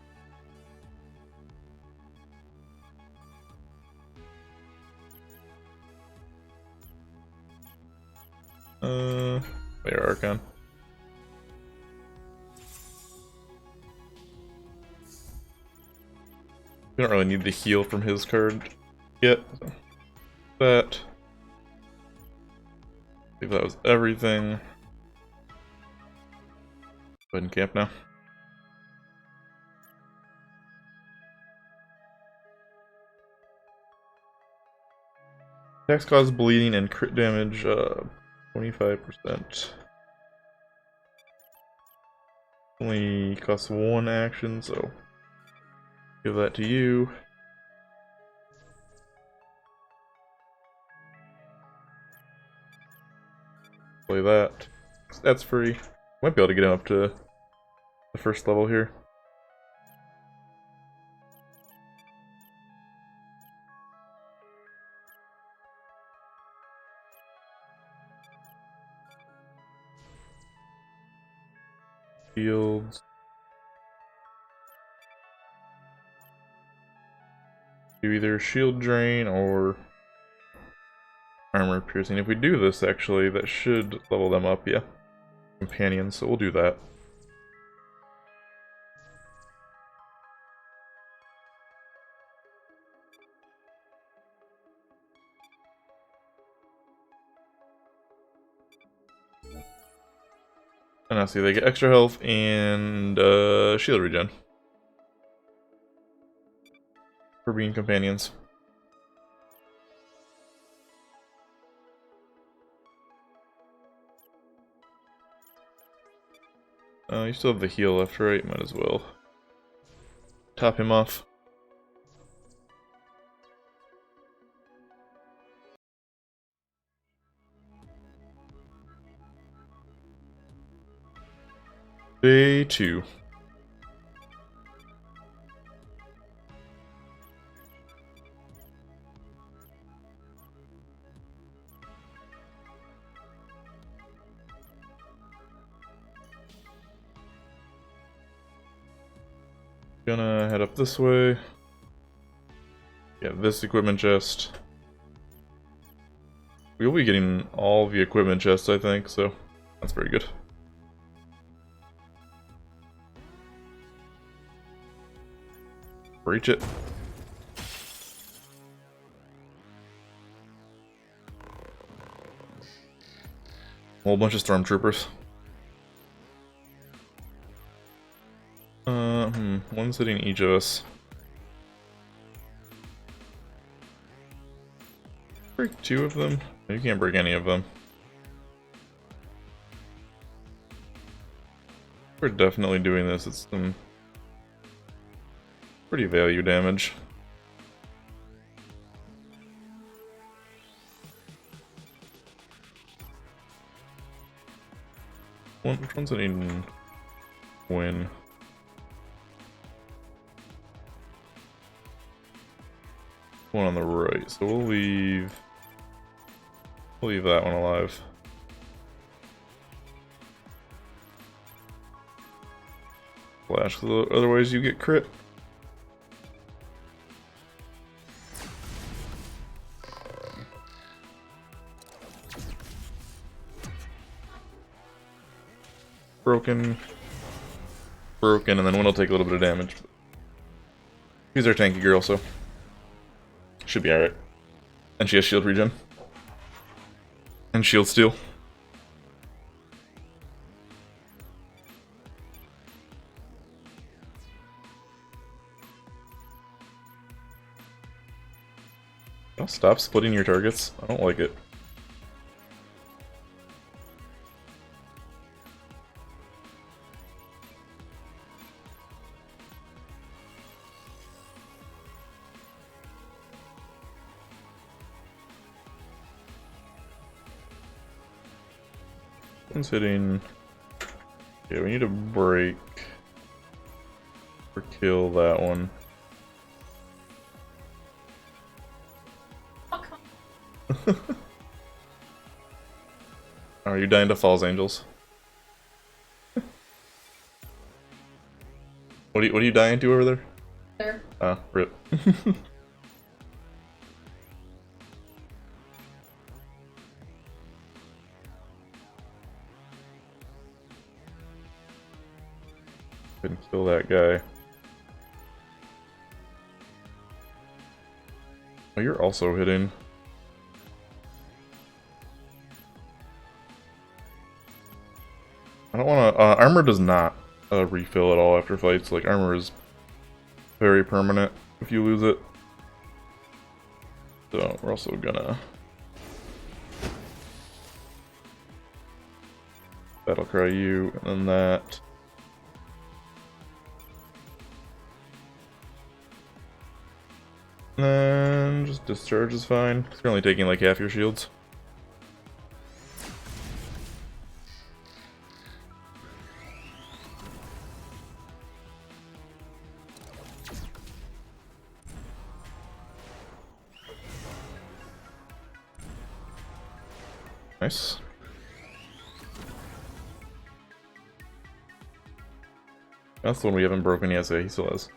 There, Archon. We don't really need the heal from his card yet. So that. I think that was everything. Go ahead and camp now. Attacks cause bleeding and crit damage, 25%. Only costs one action, so give that to you. Play that. That's free. Might be able to get him up to the first level here. Fields. Do either shield drain or armor piercing. If we do this, actually, that should level them up, yeah. Companions, so we'll do that. And I see they get extra health and shield regen for being companions. You still have the heal left, right? Might as well top him off. Day 2. Gonna head up this way. Yeah, this equipment chest. We'll be getting all the equipment chests, I think, so that's very good. Breach it. A whole bunch of stormtroopers. One's hitting each of us. Break 2 of them? You can't break any of them. We're definitely doing this. It's some pretty value damage. Which one's hitting win? One on the right, so we'll leave that one alive. Flash, because otherwise you get crit. Broken, and then one will take a little bit of damage. She's our tanky girl, so should be alright. And she has shield regen. And shield steal. Oh, stop splitting your targets. I don't like it. One's hitting. Yeah, we need to break or kill that one. Are you dying to Falls Angels? What are you dying to over there? There. Ah, rip. Couldn't kill that guy. Oh, you're also hitting. I don't want to. Armor does not refill at all after fights. Like, armor is very permanent if you lose it. So, we're also gonna battle cry you, and then that. And then just discharge is fine. It's currently taking like half your shields. Nice. That's the one we haven't broken yet, so he still has.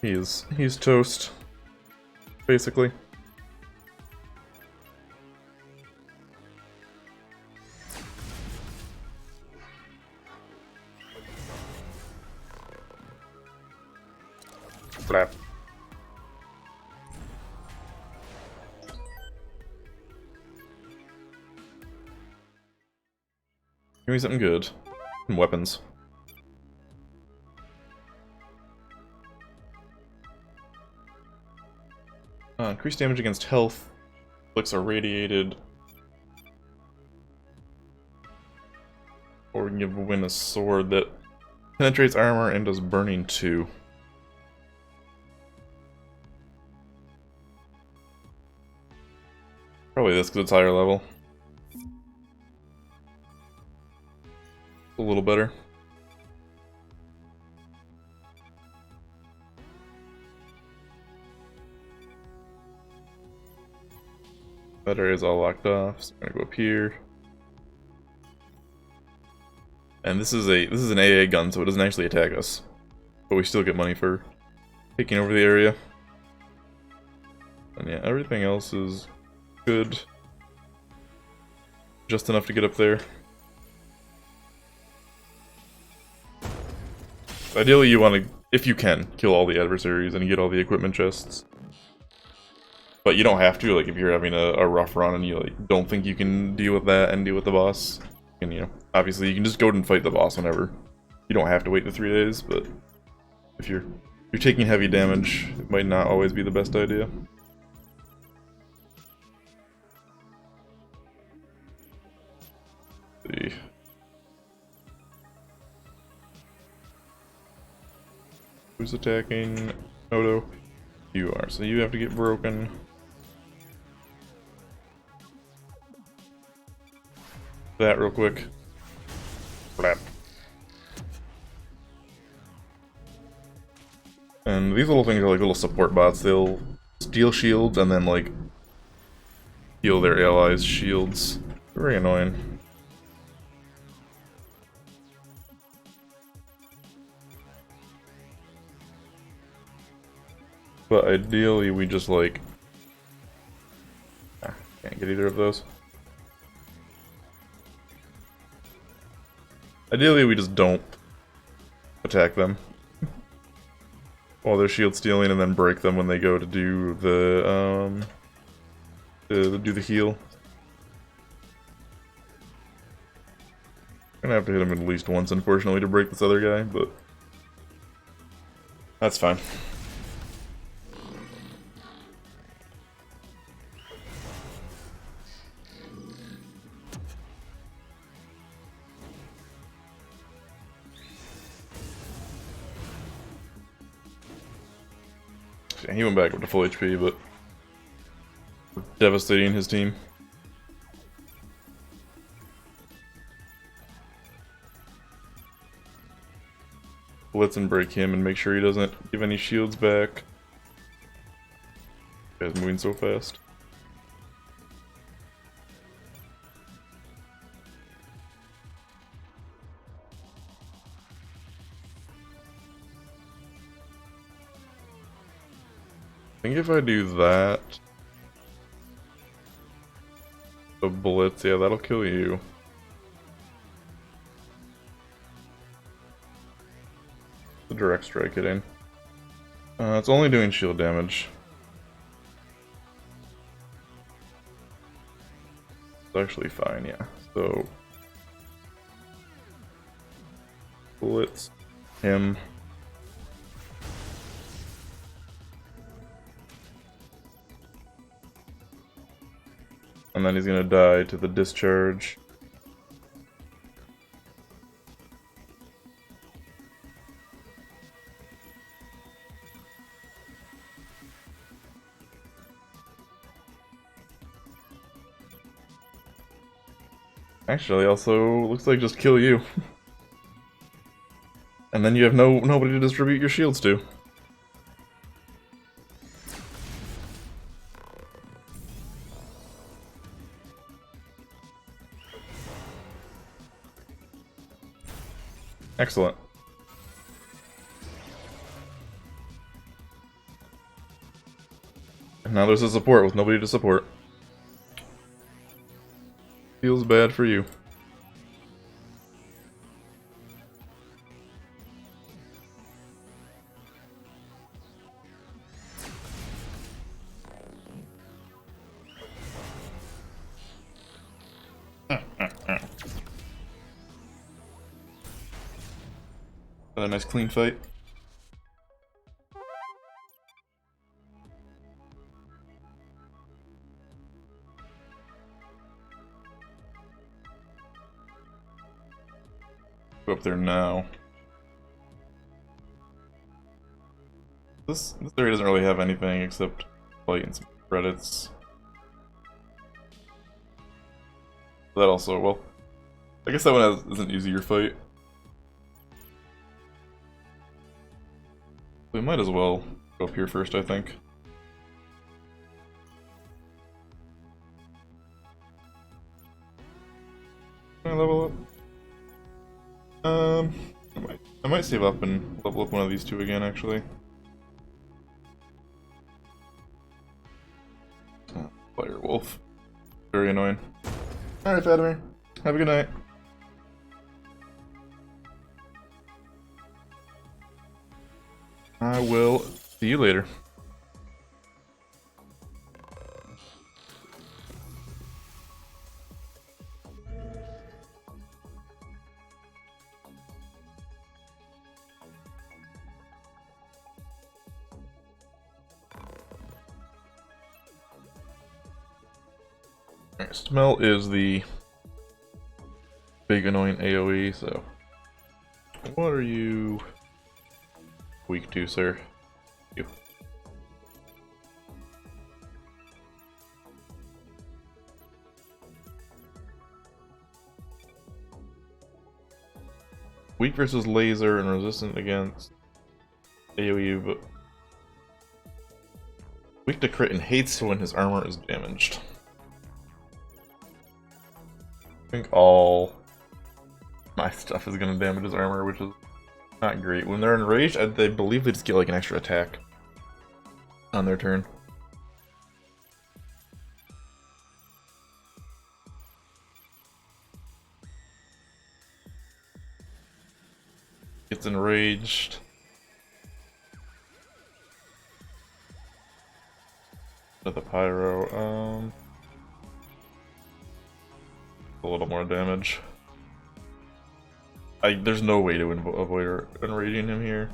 He's toast. Basically. Flap. Give me something good. Some weapons. Increased damage against health. Flicks are radiated. Or we can give Win a sword that penetrates armor and does burning 2. Probably this because it's higher level. A little better. That area is all locked off, so I'm gonna go up here. And this is an AA gun, so it doesn't actually attack us. But we still get money for taking over the area. And yeah, everything else is good. Just enough to get up there. Ideally, you want to, if you can, kill all the adversaries and get all the equipment chests. But you don't have to, like, if you're having a rough run and you, like, don't think you can deal with that and deal with the boss. And, you know, obviously you can just go and fight the boss whenever. You don't have to wait the 3 days, but if you're taking heavy damage, it might not always be the best idea. Let's see. Who's attacking? Odo? You are, so you have to get broken. That real quick. Flap. And these little things are like little support bots. They'll steal shields and then like heal their allies' shields. Very annoying. But ideally we just like... can't get either of those. Ideally we just don't attack them while they're shield stealing and then break them when they go to do the heal. I'm gonna have to hit him at least once, unfortunately, to break this other guy, but that's fine. Yeah, he went back up to full HP, but devastating his team. Blitz and break him and make sure he doesn't give any shields back. This guy's moving so fast. I think if I do that, the blitz, yeah, that'll kill you. The direct strike hitting. It's only doing shield damage. It's actually fine, yeah. So blitz him. And then he's gonna die to the discharge. Actually, also looks like just kill you. And then you have nobody to distribute your shields to. Excellent. And now there's a support with nobody to support. Feels bad for you. A nice clean fight. Go up there now. This area doesn't really have anything except light and some credits. That also, well, I guess that one is an easier fight. We might as well go up here first, I think. Can I level up? I might save up and level up one of these two again, actually. Fire wolf. Very annoying. Alright, Fatimir. Have a good night. I will see you later. Alright, Smell is the big annoying AoE, so what are you weak to, sir? You. Weak versus laser and resistant against AoE, but weak to crit and hates when his armor is damaged. I think all my stuff is gonna damage his armor, which is not great. When they're enraged, they believe they just get like an extra attack on their turn. Gets enraged. With the pyro, a little more damage. There's no way to avoid enraging him here.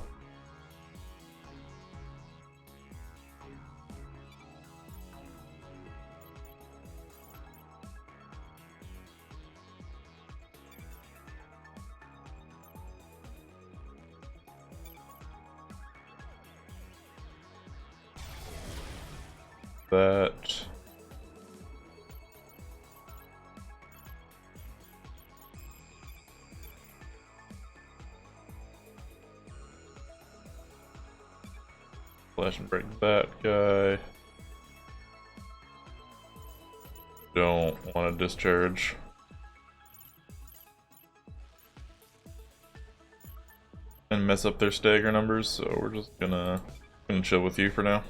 That flash and break that guy. Don't want to discharge. And mess up their stagger numbers, so we're just gonna chill with you for now.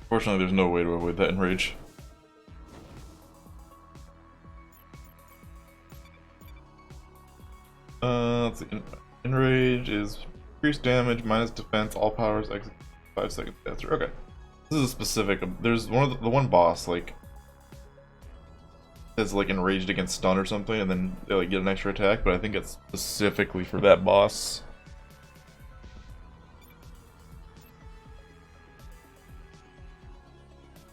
Fortunately, there's no way to avoid that enrage. Let's see. Enrage is increased damage, minus defense, all powers, exit 5 seconds after. Okay. This is a specific. There's one of the one boss, like, that's like enraged against stun or something, and then they like get an extra attack, but I think it's specifically for that boss.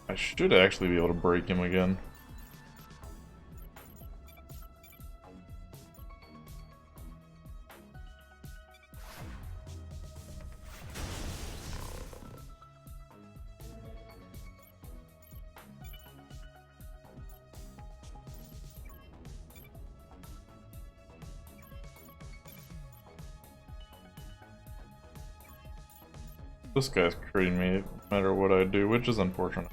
I should actually be able to break him again. This guy's critting me no matter what I do, which is unfortunate.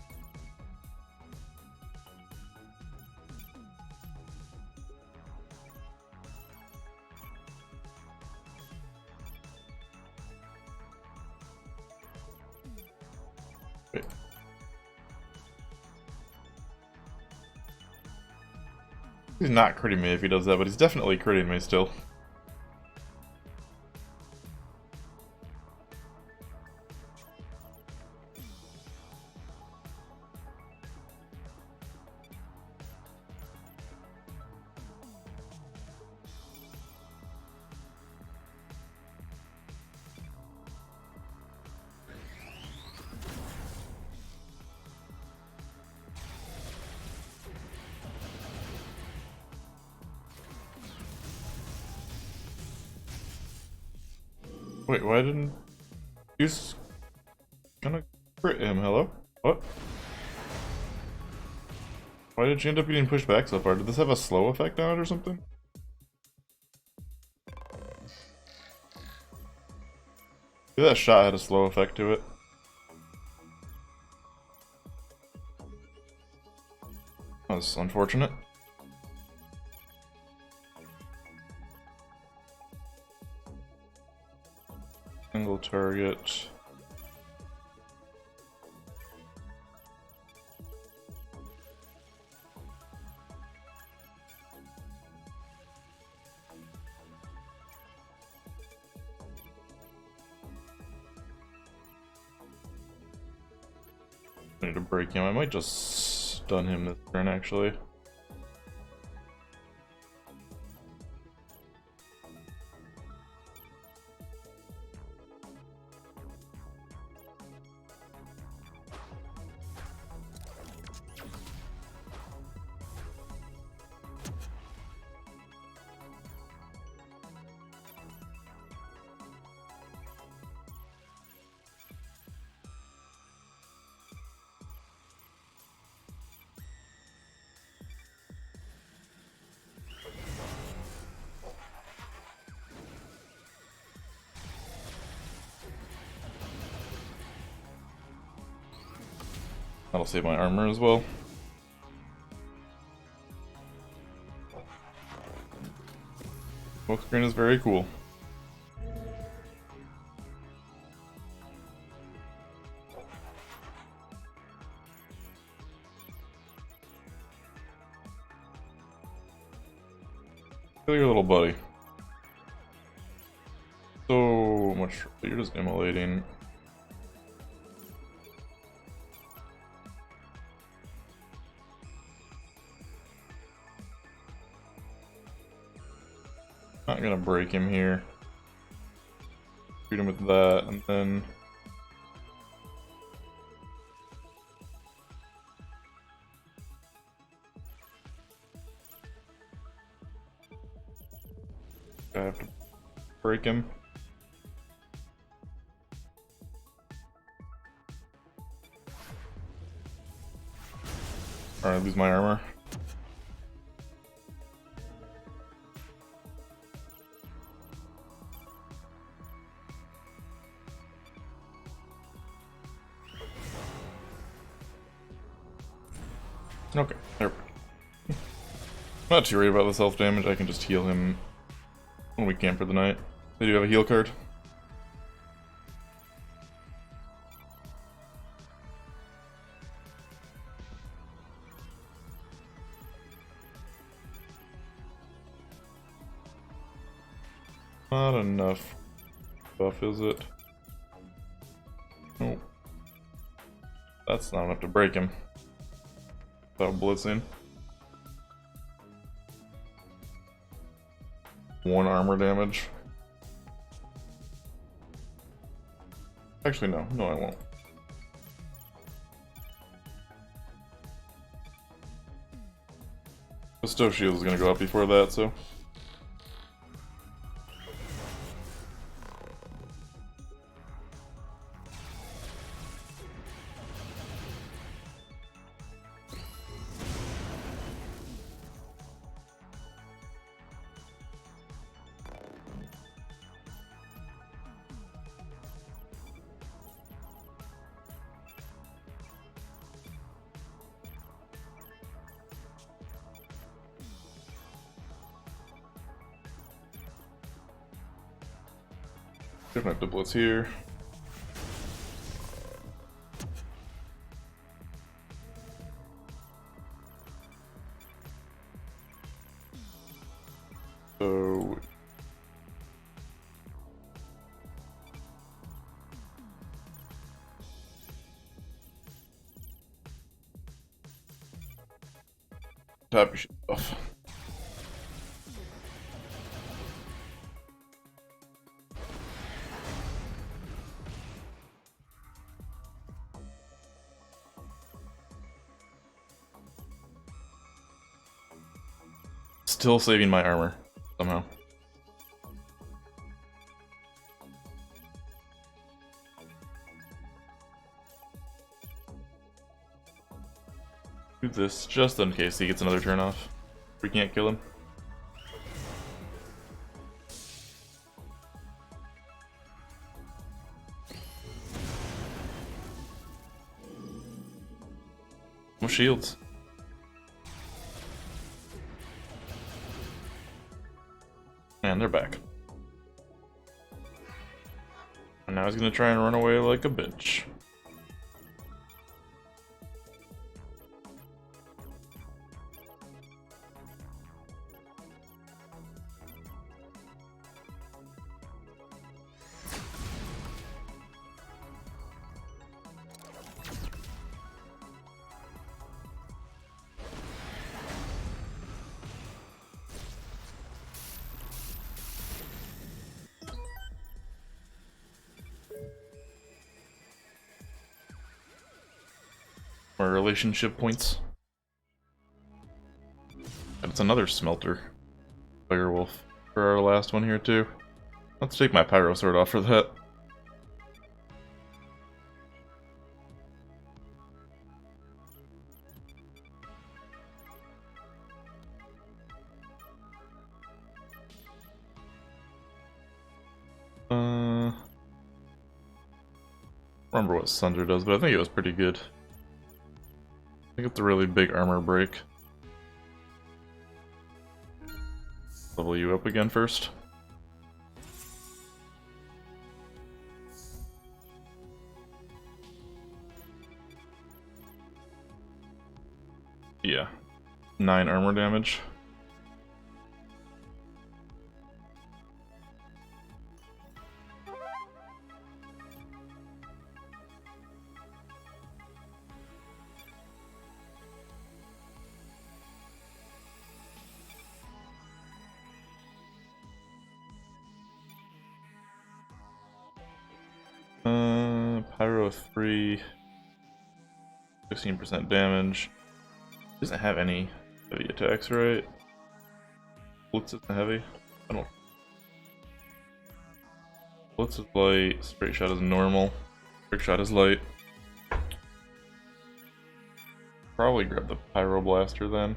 Wait. He's not critting me if he does that, but he's definitely critting me still. Wait, why didn't you gonna crit him? Hello? What? Why did she end up getting pushed back so far? Did this have a slow effect on it or something? Maybe that shot had a slow effect to it. That's unfortunate. target. I need to break him. I might just stun him this turn, actually. That'll save my armor as well. Smoke screen is very cool. Kill your little buddy. So much. You're just immolating. Not gonna break him here. Shoot him with that, and then I have to break him. Alright, lose my armor. Okay, there. Not too worried about the self damage. I can just heal him when we camp for the night. They do have a heal card. Not enough buff, is it? Nope. That's not enough to break him. Without blitzing. 1 armor damage. Actually, no. No, I won't. Bestow shield is gonna go up before that, so. Don't have to blitz here. So tap your shit off. Still saving my armor, somehow. Do this just in case he gets another turn off. We can't kill him. No shields. And they're back. And now he's gonna try and run away like a bitch. More relationship points. And it's another smelter. Firewolf for our last one here too. Let's take my pyro sword off for that. Remember what Sunder does, but I think it was pretty good. I think it's a really big armor break. Level you up again first. Yeah. 9 armor damage. Pyro 3, 16% damage. Doesn't have any heavy attacks, right? Blitz isn't heavy? I don't. Blitz is light, straight shot is normal, trick shot is light. Probably grab the Pyro Blaster then.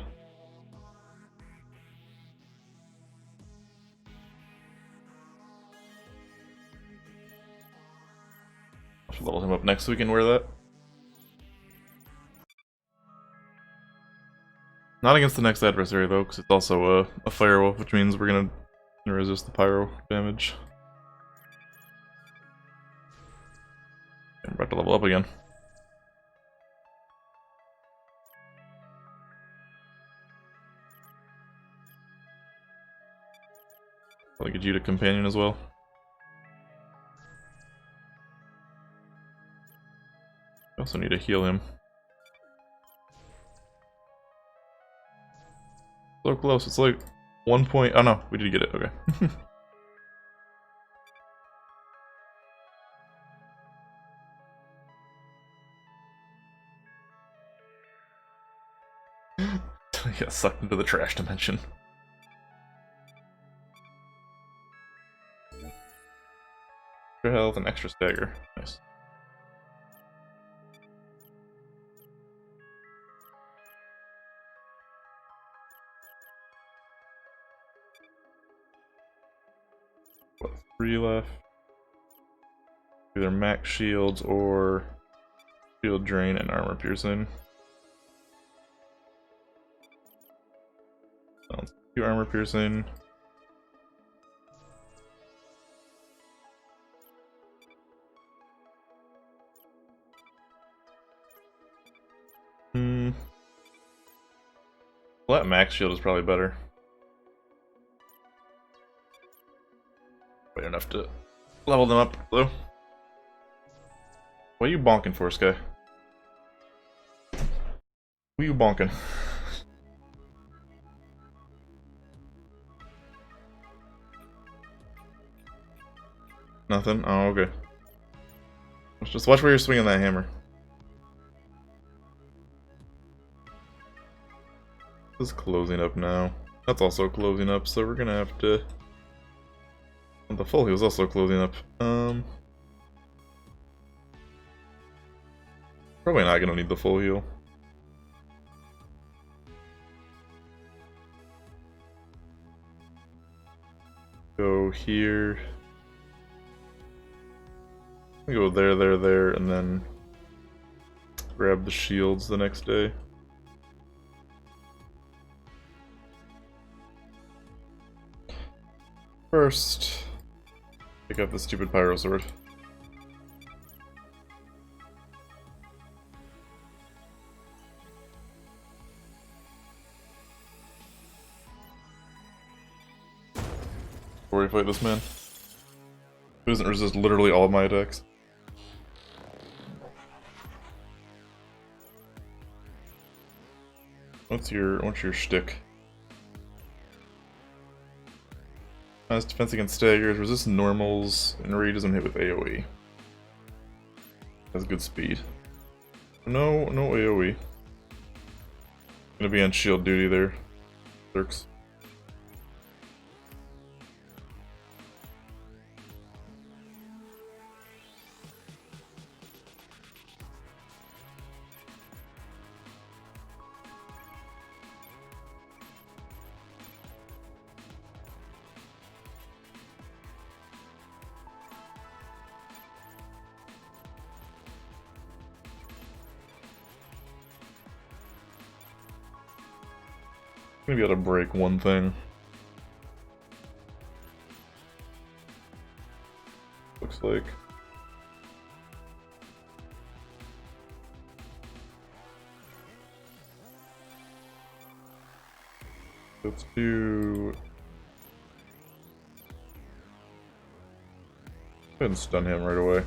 I should level him up next so we can wear that. Not against the next adversary though, because it's also a Firewolf, which means we're gonna resist the Pyro damage. I'm about to level up again. Probably get you to companion as well. I also need to heal him. So close, it's like 1 point. Oh no, we did get it, okay. I got sucked into the trash dimension. Extra health and extra stagger. Nice. What, 3 left? Either max shields or shield drain and armor piercing. Sounds 2 armor piercing. Well, that max shield is probably better. Wait enough to level them up, though. What are you bonking for, Sky? What are you bonking? Nothing? Oh, okay. Just watch where you're swinging that hammer. This is closing up now. That's also closing up, so we're gonna have to... The full heal is also closing up. Probably not gonna need the full heal. Go here. Go there, and then grab the shields the next day. First, pick up the stupid pyro sword. before we fight this man. He doesn't resist literally all of my attacks. What's your shtick? Has defense against staggers, resist normals, and Rage doesn't hit with AoE. Has good speed. No AoE. Gonna be on shield duty there, Turks. Gonna be able to break one thing. Looks like. Let's do. Go ahead and stun him right away.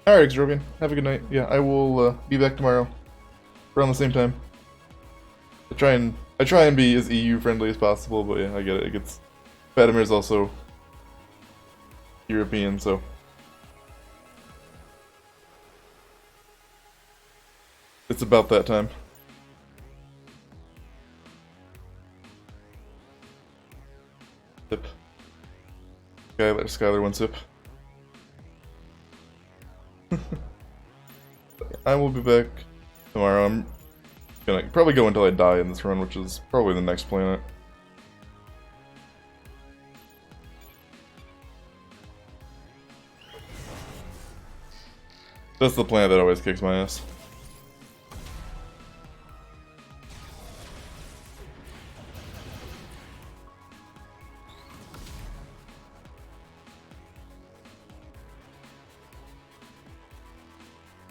Alright, Xrobian. Have a good night. Yeah, I will be back tomorrow. Around the same time. I try and be as EU friendly as possible, but yeah, I get it. It gets Vadimir's also European, so it's about that time. Sip. Skylar one sip. I will be back tomorrow. I'm gonna probably go until I die in this run, which is probably the next planet. That's the planet that always kicks my ass.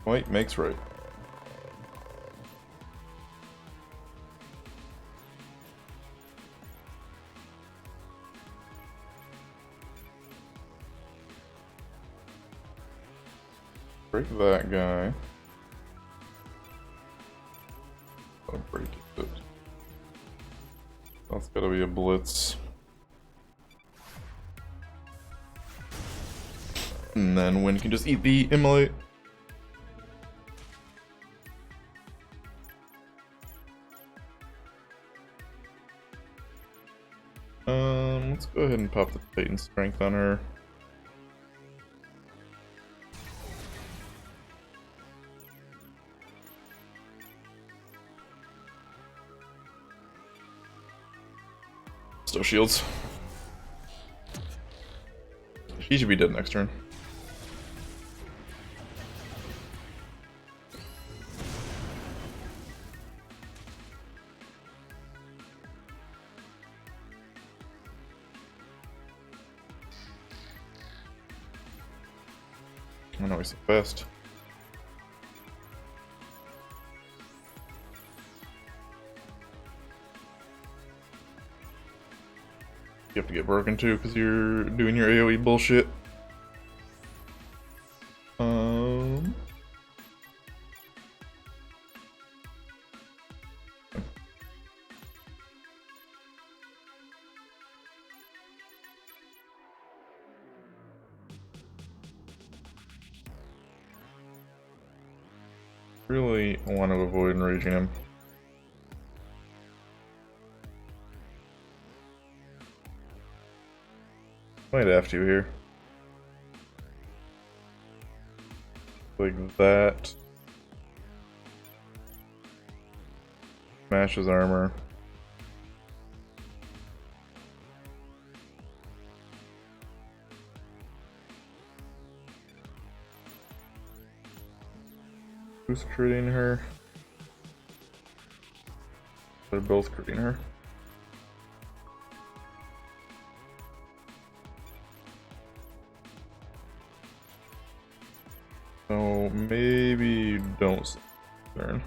White makes right. Break that guy. I'll break it. That's gotta be a blitz. And then Wind can just eat the immolate. Let's go ahead and pop the Titan Strength on her. Still shields. She should be dead next turn. I know he's so fast. You have to get broken too because you're doing your AoE bullshit. Really want to avoid enraging him. Might have to here. Like that. Smash his armor. Who's critting her? They're both critting her. So maybe you don't turn.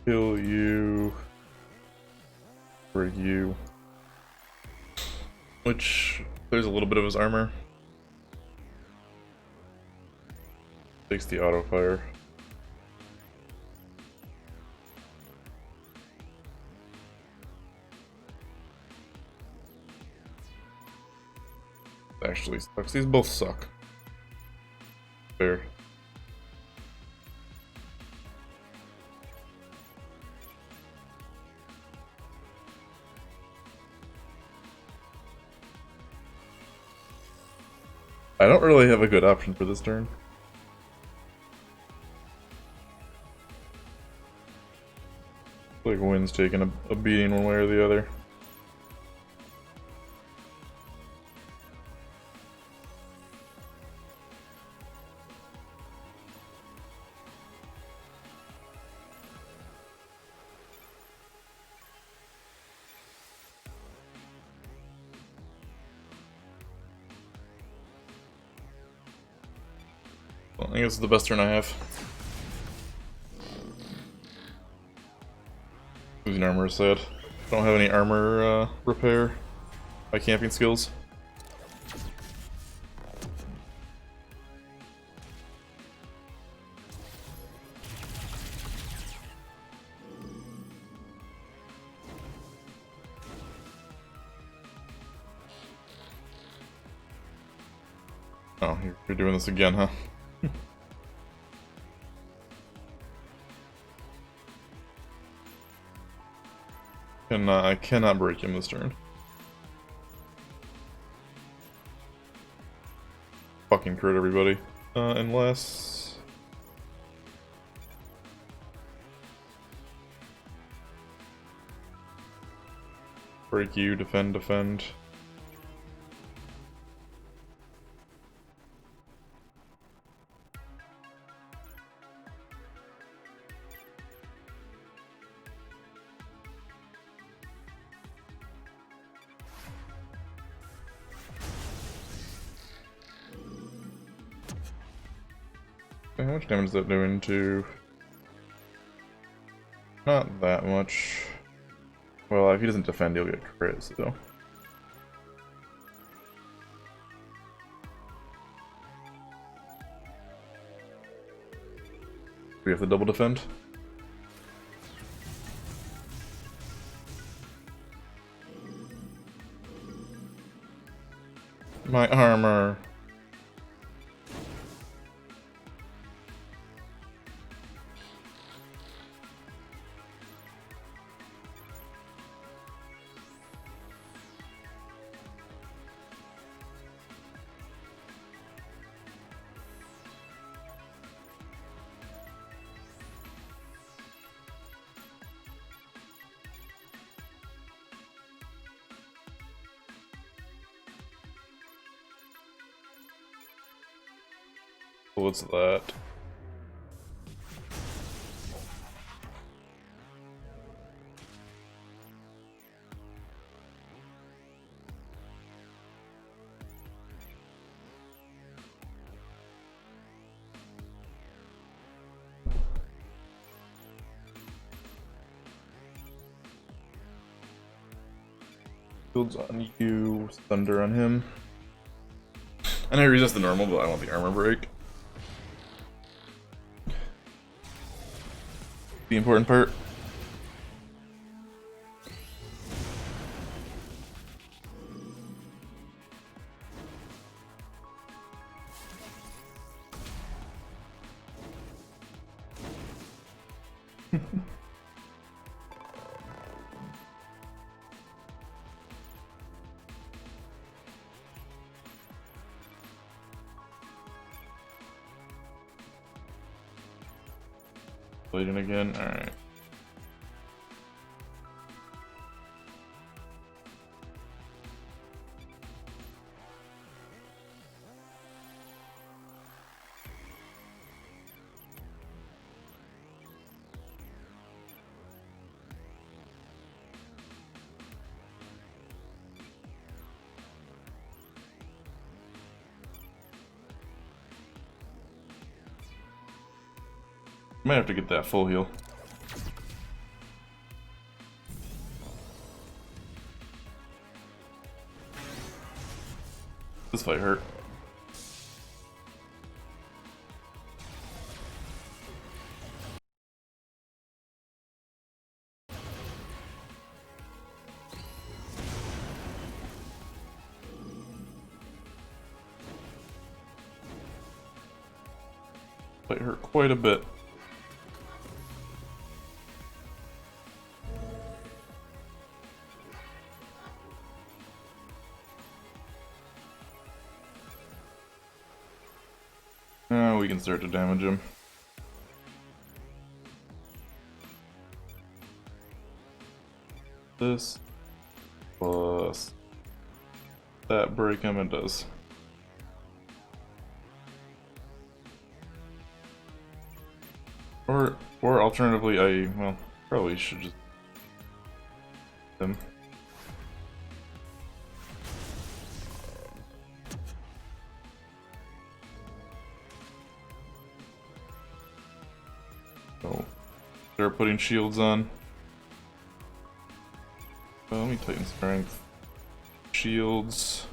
Kill you. For you. Which, there's a little bit of his armor. Takes the auto fire. Actually sucks. These both suck. Fair. I don't really have a good option for this turn. Like Wynn's taking a beating one way or the other. Well, I guess it's the best turn I have. Losing armor is sad. Don't have any armor repair by camping skills. Oh, you're doing this again, huh? I cannot break him this turn. Fucking crit everybody. Unless... Break you, defend, defend. How much damage is that doing to... Not that much. Well, if he doesn't defend, he'll get crit, so... We have to double defend? My armor! What's that? Shields on you, thunder on him. And I resist the normal, but I want the armor break. The important part. Bleeding again? Alright. Might have to get that full heal. This fight hurt. Fight hurt quite a bit. Now we can start to damage him. This plus that break him and does. Or alternatively, well, probably should just him. So, start putting shields on. Well, let me tighten strength. Shields.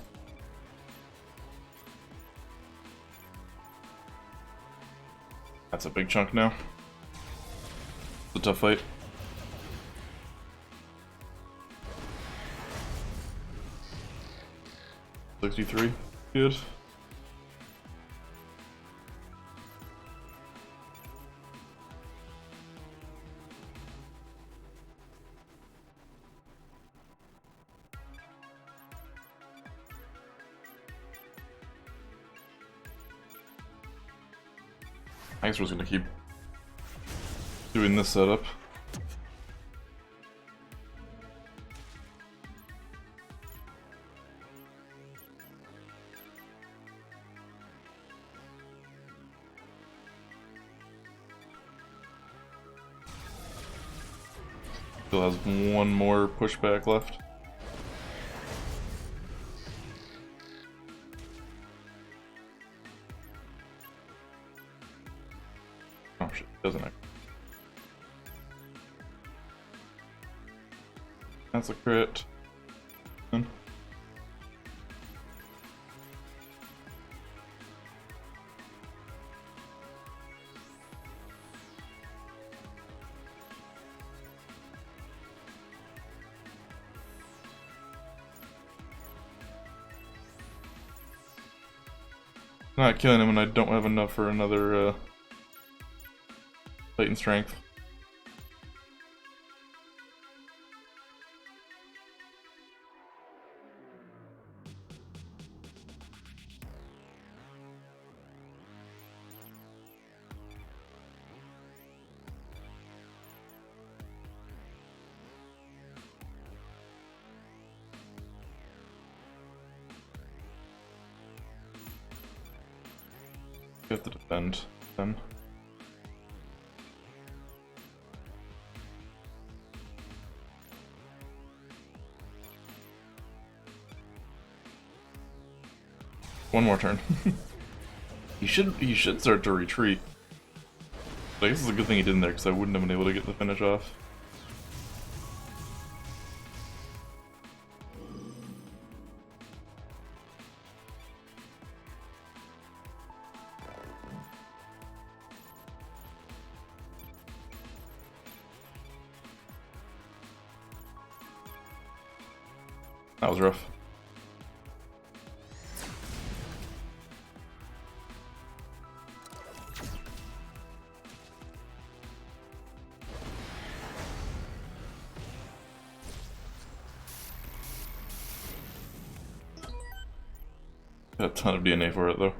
That's a big chunk now. It's a tough fight. $63. Good. I guess we're just gonna keep doing this setup. Still has one more pushback left. Oh shit, doesn't it? That's a crit. Not killing him, and I don't have enough for another Titan strength. You have to defend then. One more turn. He should start to retreat. But I guess it's a good thing he didn't there, because I wouldn't have been able to get the finish off. That was rough. Got a ton of DNA for it though.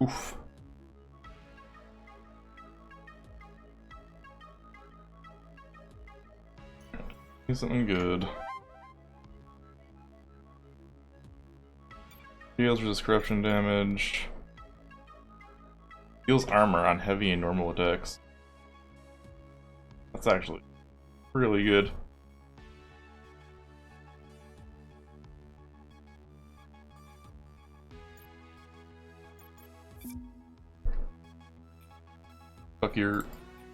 Oof. Do something good. Deals resist corruption damage. Deals armor on heavy and normal attacks. That's actually really good. Fuck your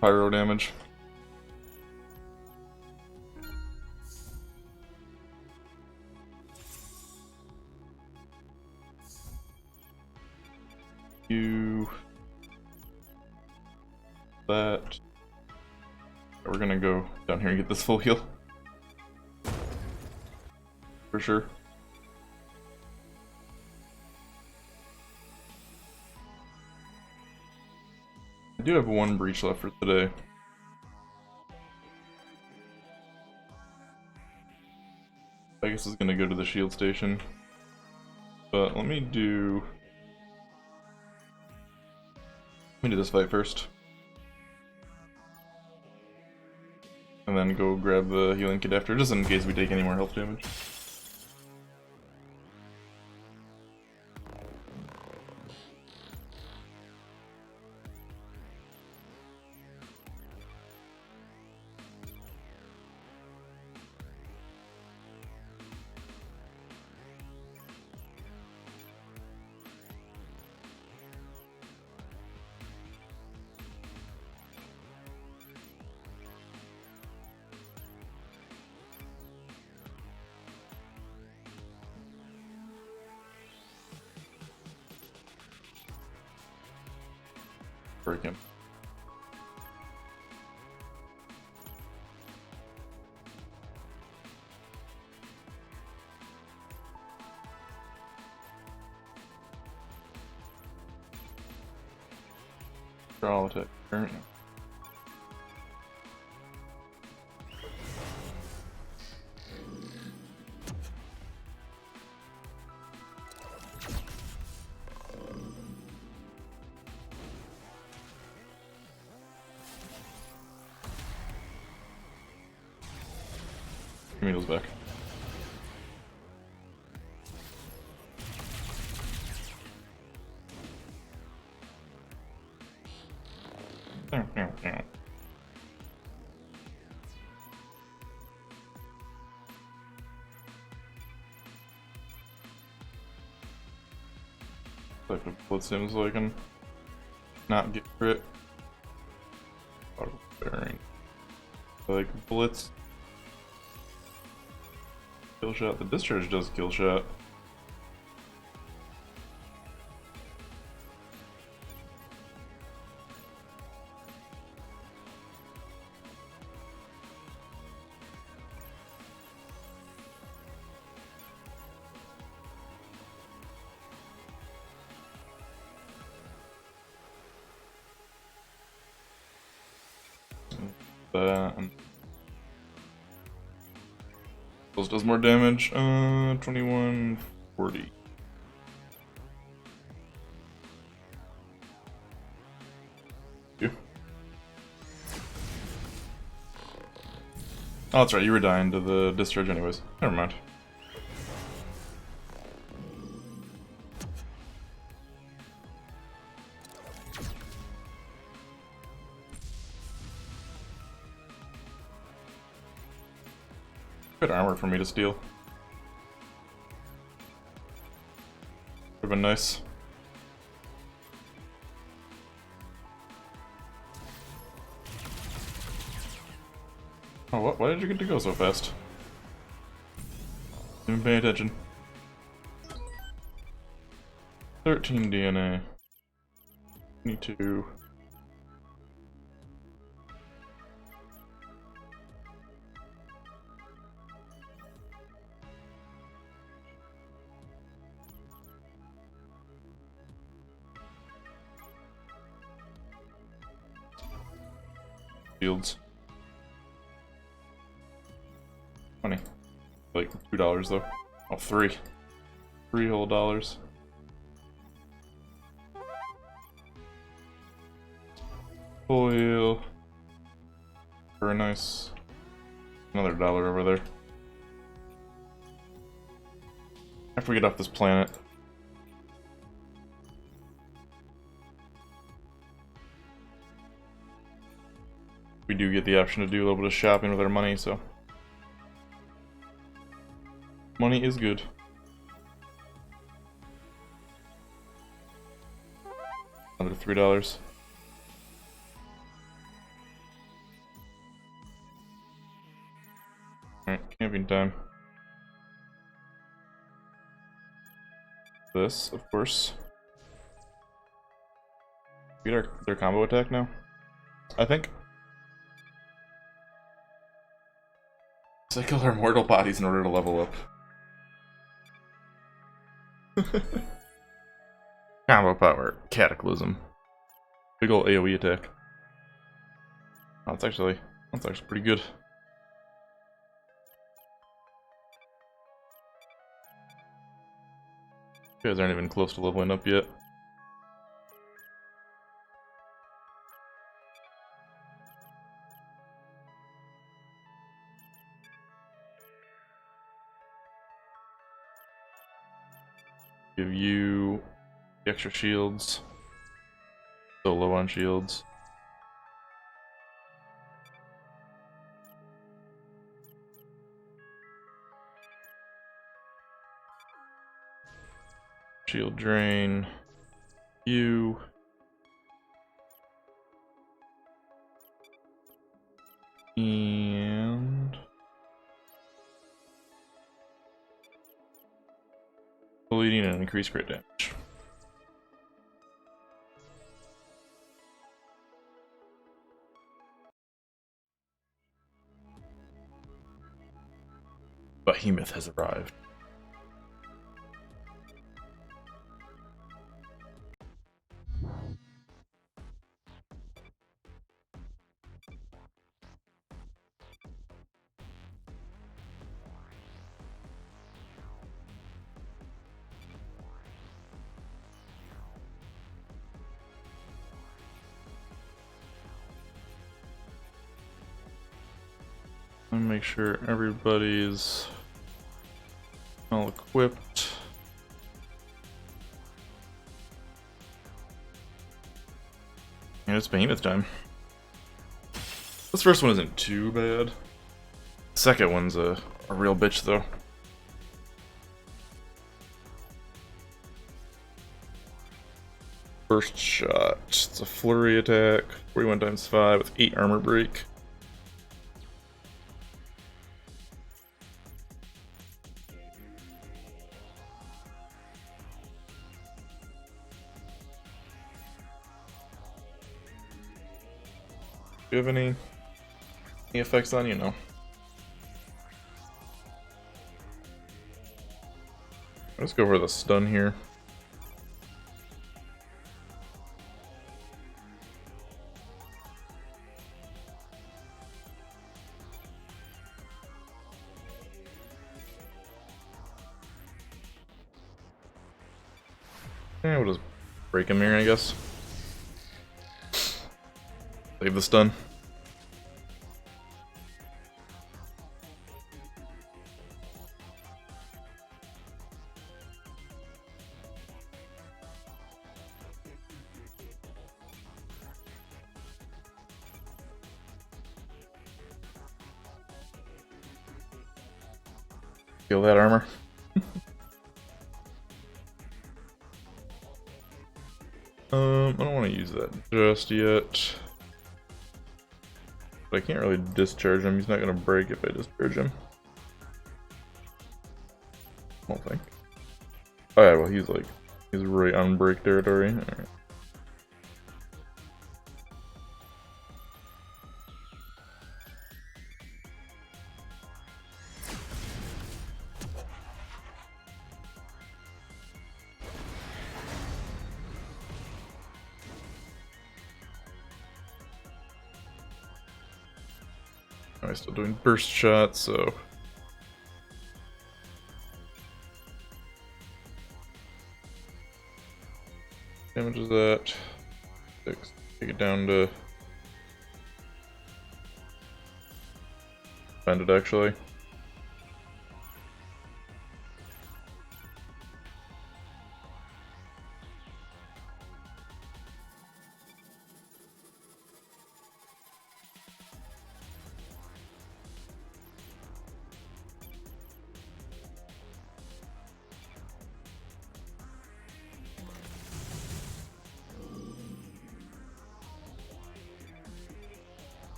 pyro damage. You... that... We're gonna go down here and get this full heal. For sure. I do have one breach left for today. I guess it's gonna go to the shield station. But let me do this fight first. And then go grab the healing kit after, just in case we take any more health damage. Break him. Draw attack. Turn. Give me those back. Like the blitz him so I can not get crit. Auto bearing. Like blitz. Kill shot. The discharge does kill shot. That and those does more damage. 2140. You. Oh, that's right. You were dying to the discharge, anyways. Never mind. Good armor for me to steal. Would've been nice. Oh, what? Why did you get to go so fast? Didn't pay attention. 13 DNA. 22. Fields. 20. Like $2 though. Oh, $3. $3 whole dollars. Foil. Very nice. Another dollar over there. After we get off this planet. We do get the option to do a little bit of shopping with our money, so. Money is good. Under $3. Alright, camping time. This, of course. We get their combo attack now? I think. Cycle our mortal bodies in order to level up. Combo power, Cataclysm. Big ol' AoE attack. Oh, that's actually pretty good. You guys aren't even close to leveling up yet. Give you the extra shields. So low on shields. Shield drain. You. And bleeding and increased crit damage. Behemoth has arrived. Let me make sure everybody's all equipped. And it's Behemoth time. This first one isn't too bad. The second one's a real bitch though. First shot. It's a flurry attack. 41 times 5 with 8 armor break. Do you have any effects on you? No. Let's go for the stun here. Yeah, we'll just break him here, I guess. Save the stun. Kill that armor. I don't want to use that just yet. But I can't really discharge him. He's not going to break if I discharge him. I don't think. Oh yeah, well he's right on break territory. Alright. I'm still doing burst shots, so damage is that 6. Take it down to Find it actually.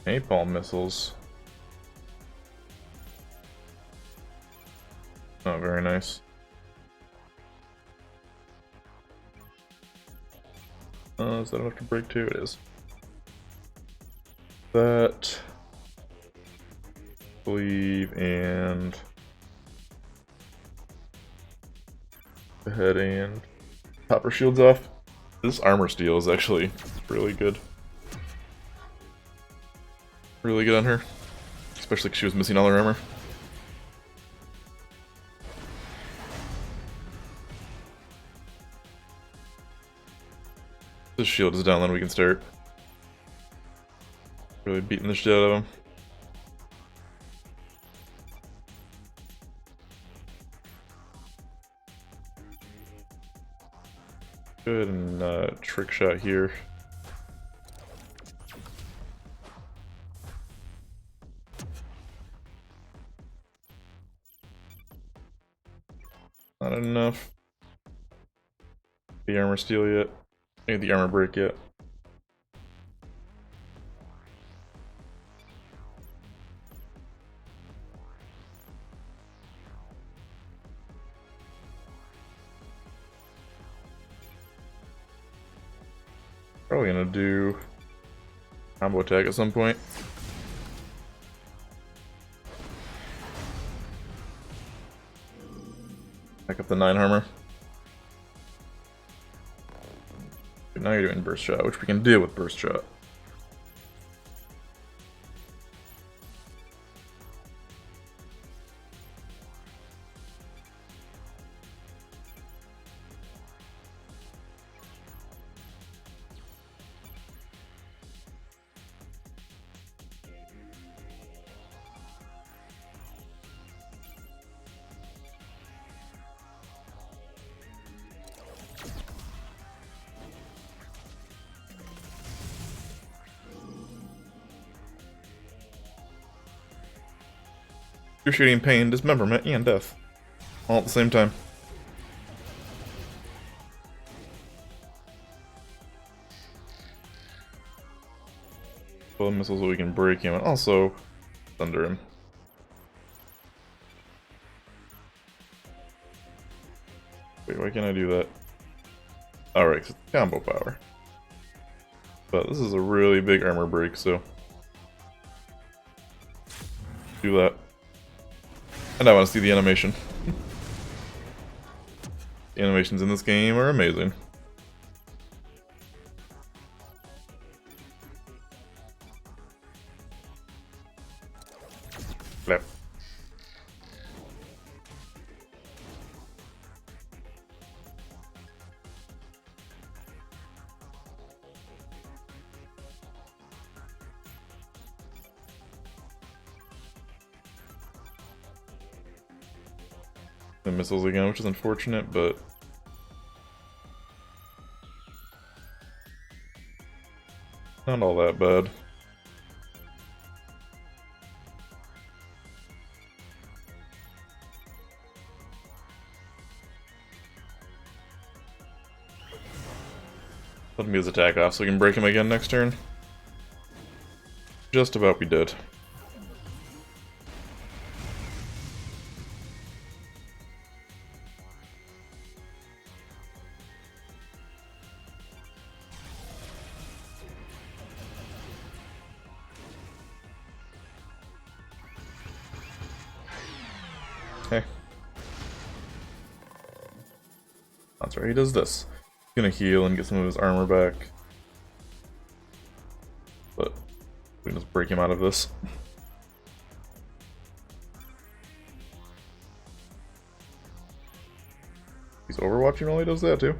Napalm missiles. Oh, very nice. Is that enough to break two? It is. That. Believe and. Go ahead and pop her shields off. This armor steel is actually really good. Really good on her. Especially because she was missing all her armor. This shield is down, then we can start really beating the shit out of him. Good, and trick shot here. Not enough. The armor steal yet. Ain't the armor break yet. Probably gonna do combo attack at some point. Back up the 9 armor. But now you're doing burst shot, which we can deal with burst shot. Excruciating pain, dismemberment, and death. All at the same time. Well, missiles so we can break him, and also thunder him. Wait, why can't I do that? Alright, it's combo power. But this is a really big armor break, so do that. And I want to see the animation. The animations in this game are amazing. Flap. The missiles again, which is unfortunate, but not all that bad. Let him get his attack off so we can break him again next turn. Just about we did. Okay. That's right, he does this. He's gonna heal and get some of his armor back. But we can just break him out of this. overwatching while he does that too.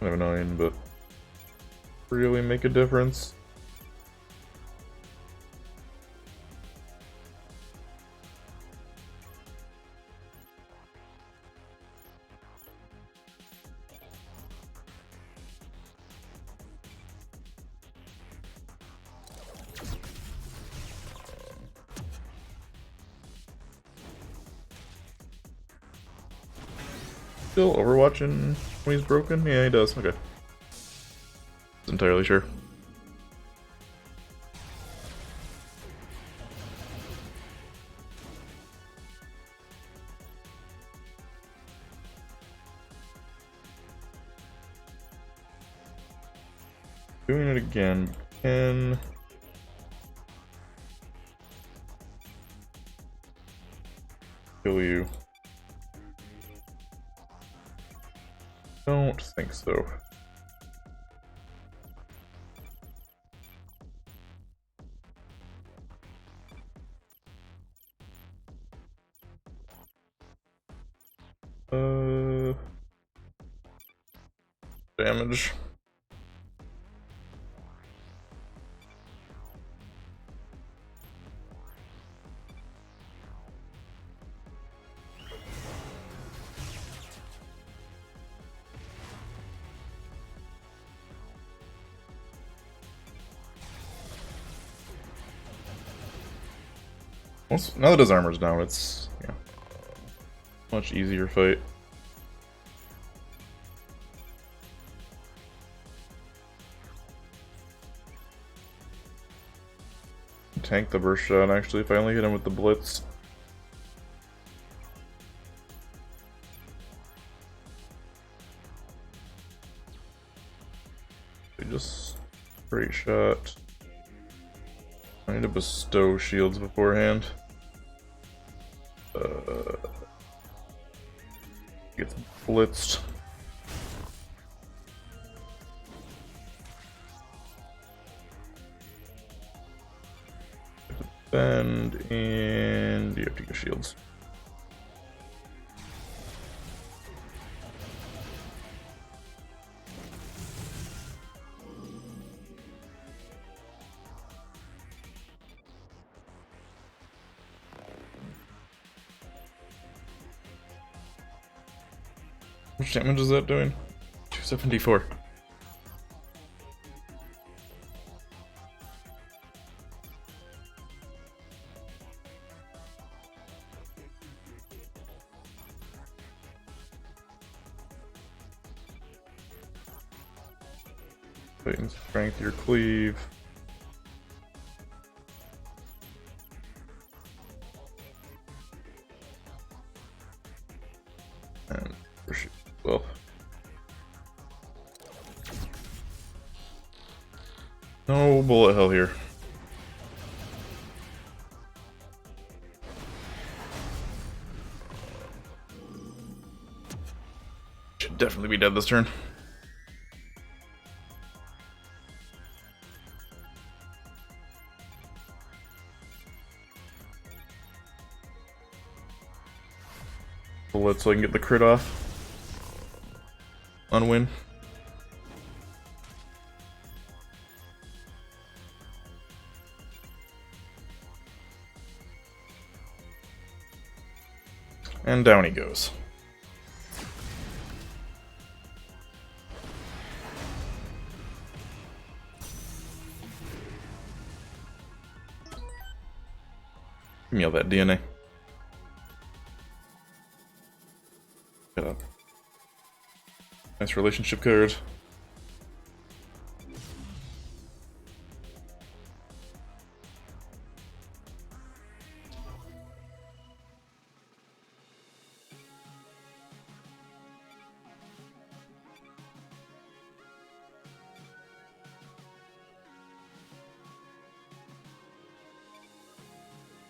Kind of annoying, but really make a difference. Still overwatching when he's broken? Yeah, he does. Okay. Not entirely sure. Doing it again. Can kill you. Don't think so. Damage. Now that his armor's down, it's much easier fight. Tank the burst shot, actually, finally hit him with the blitz. Just straight shot. I need to bestow shields beforehand. Gets blitzed. Bend, and you have to get shields. How much damage is that doing? 274. Titan strength your cleave. And push it well. No bullet hell here. Should definitely be dead this turn. Bullet so I can get the crit off. On win. And down he goes. Give me all that DNA. Got a nice relationship card.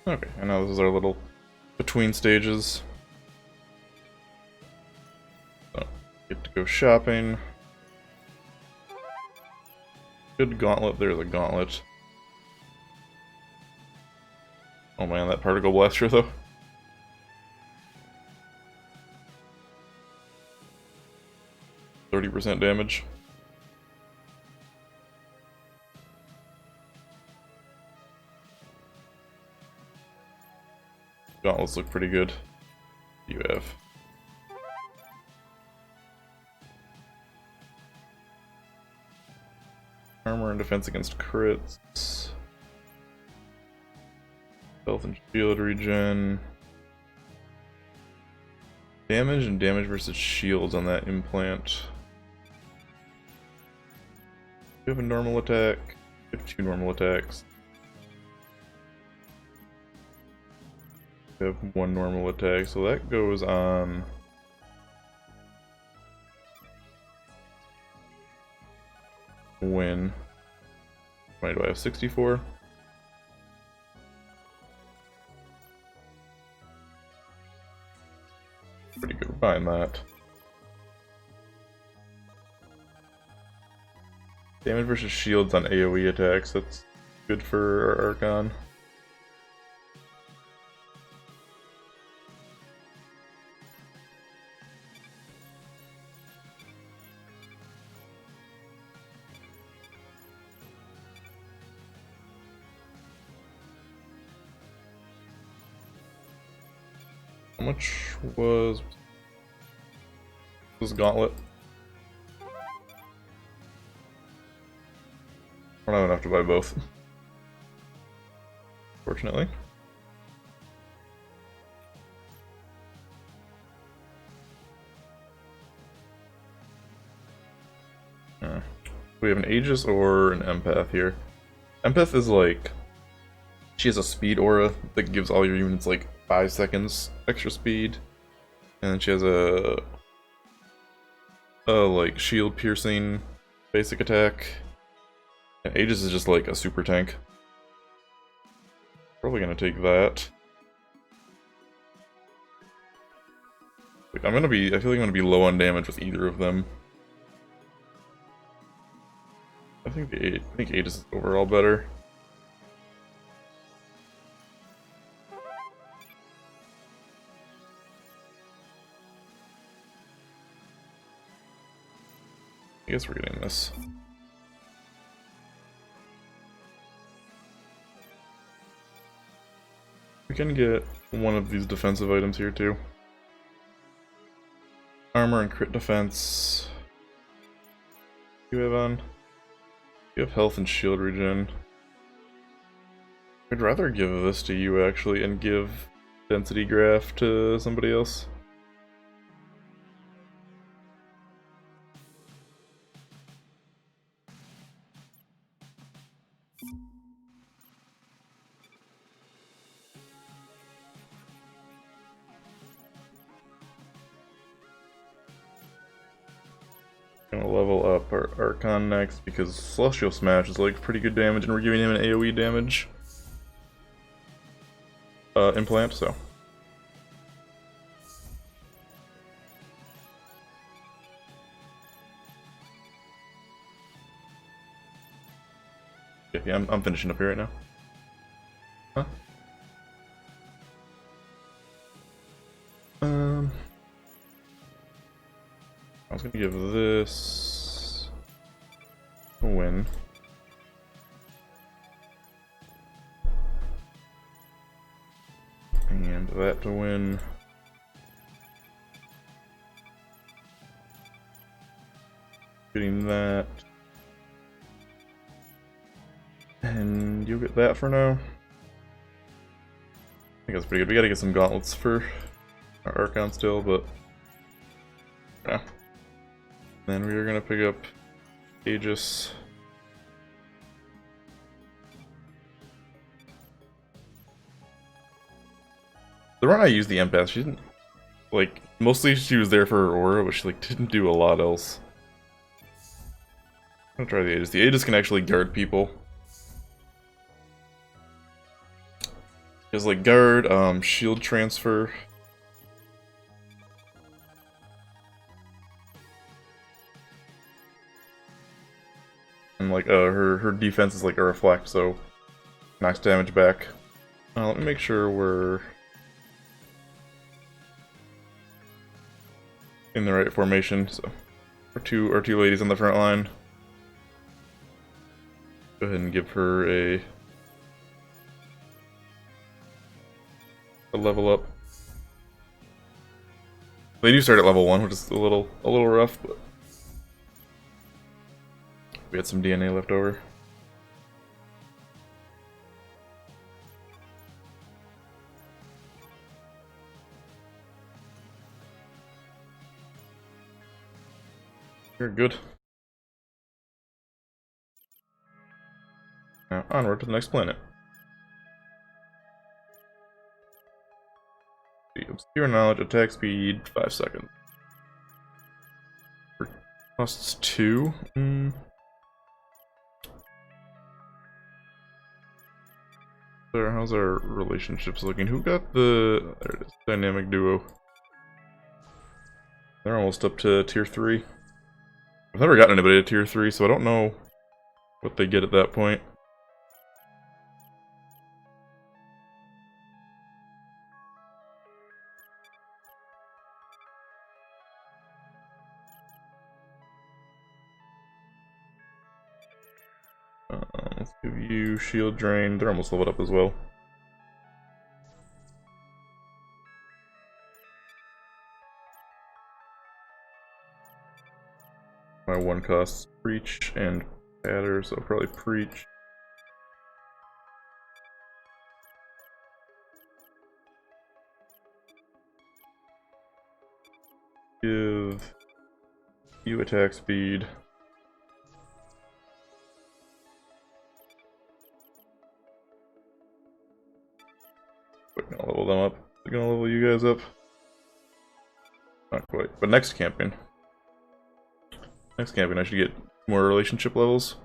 Okay, and now this is our little between stages. So, get to go shopping. Good gauntlet, there's a gauntlet. Oh man, that particle blaster though. %30 damage. Gauntlets look pretty good. You have armor and defense against crits. Health and shield regen. Damage and damage versus shields on that implant. You have a normal attack. You have 2 normal attacks. You have 1 normal attack, so that goes on win. How many do I have? 64? Pretty good buying that. Damage versus shields on AoE attacks, that's good for our Archon. How much was this gauntlet? I don't have enough to buy both. Fortunately. We have an Aegis or an Empath here. Empath is like, she has a speed aura that gives all your units like 5 seconds extra speed, and then she has a like shield piercing basic attack. And Aegis is just like a super tank. Probably gonna take that. Like, I feel like I'm gonna be low on damage with either of them. I think Aegis is overall better. I guess we're getting this. We can get one of these defensive items here too. Armor and crit defense. You have on. You have health and shield regen. I'd rather give this to you actually and give density graph to somebody else. Gonna level up our Archon next because Celestial Smash is like pretty good damage and we're giving him an AoE damage implant, so. Yeah, I'm finishing up here right now. Huh? I was gonna give this a win. And that to win. Getting that. And you'll get that for now. I think that's pretty good. We gotta get some gauntlets for our Archon still, but yeah. Then we are gonna pick up Aegis. The run I used the Empath, she didn't like mostly she was there for her aura, but she like didn't do a lot else. I'm gonna try the Aegis. The Aegis can actually guard people. She has like guard, shield transfer. And like her defense is like a reflect, so knocks damage back. Let me make sure we're in the right formation. So, our two ladies on the front line. Go ahead and give her a level up. They do start at level 1, which is a little rough, but we had some DNA left over. Very good. Now onward to the next planet. Obscure knowledge, attack speed, 5 seconds. Costs 2. So how's our relationships looking? Who got the... There it is. Dynamic duo. They're almost up to tier 3. I've never gotten anybody to tier 3, so I don't know what they get at that point. Let's give you shield drain. They're almost leveled up as well. My one costs preach and patter, so I'll probably preach. Give you attack speed. We're gonna level them up. We're gonna level you guys up. Not quite. But next campaign I should get more relationship levels.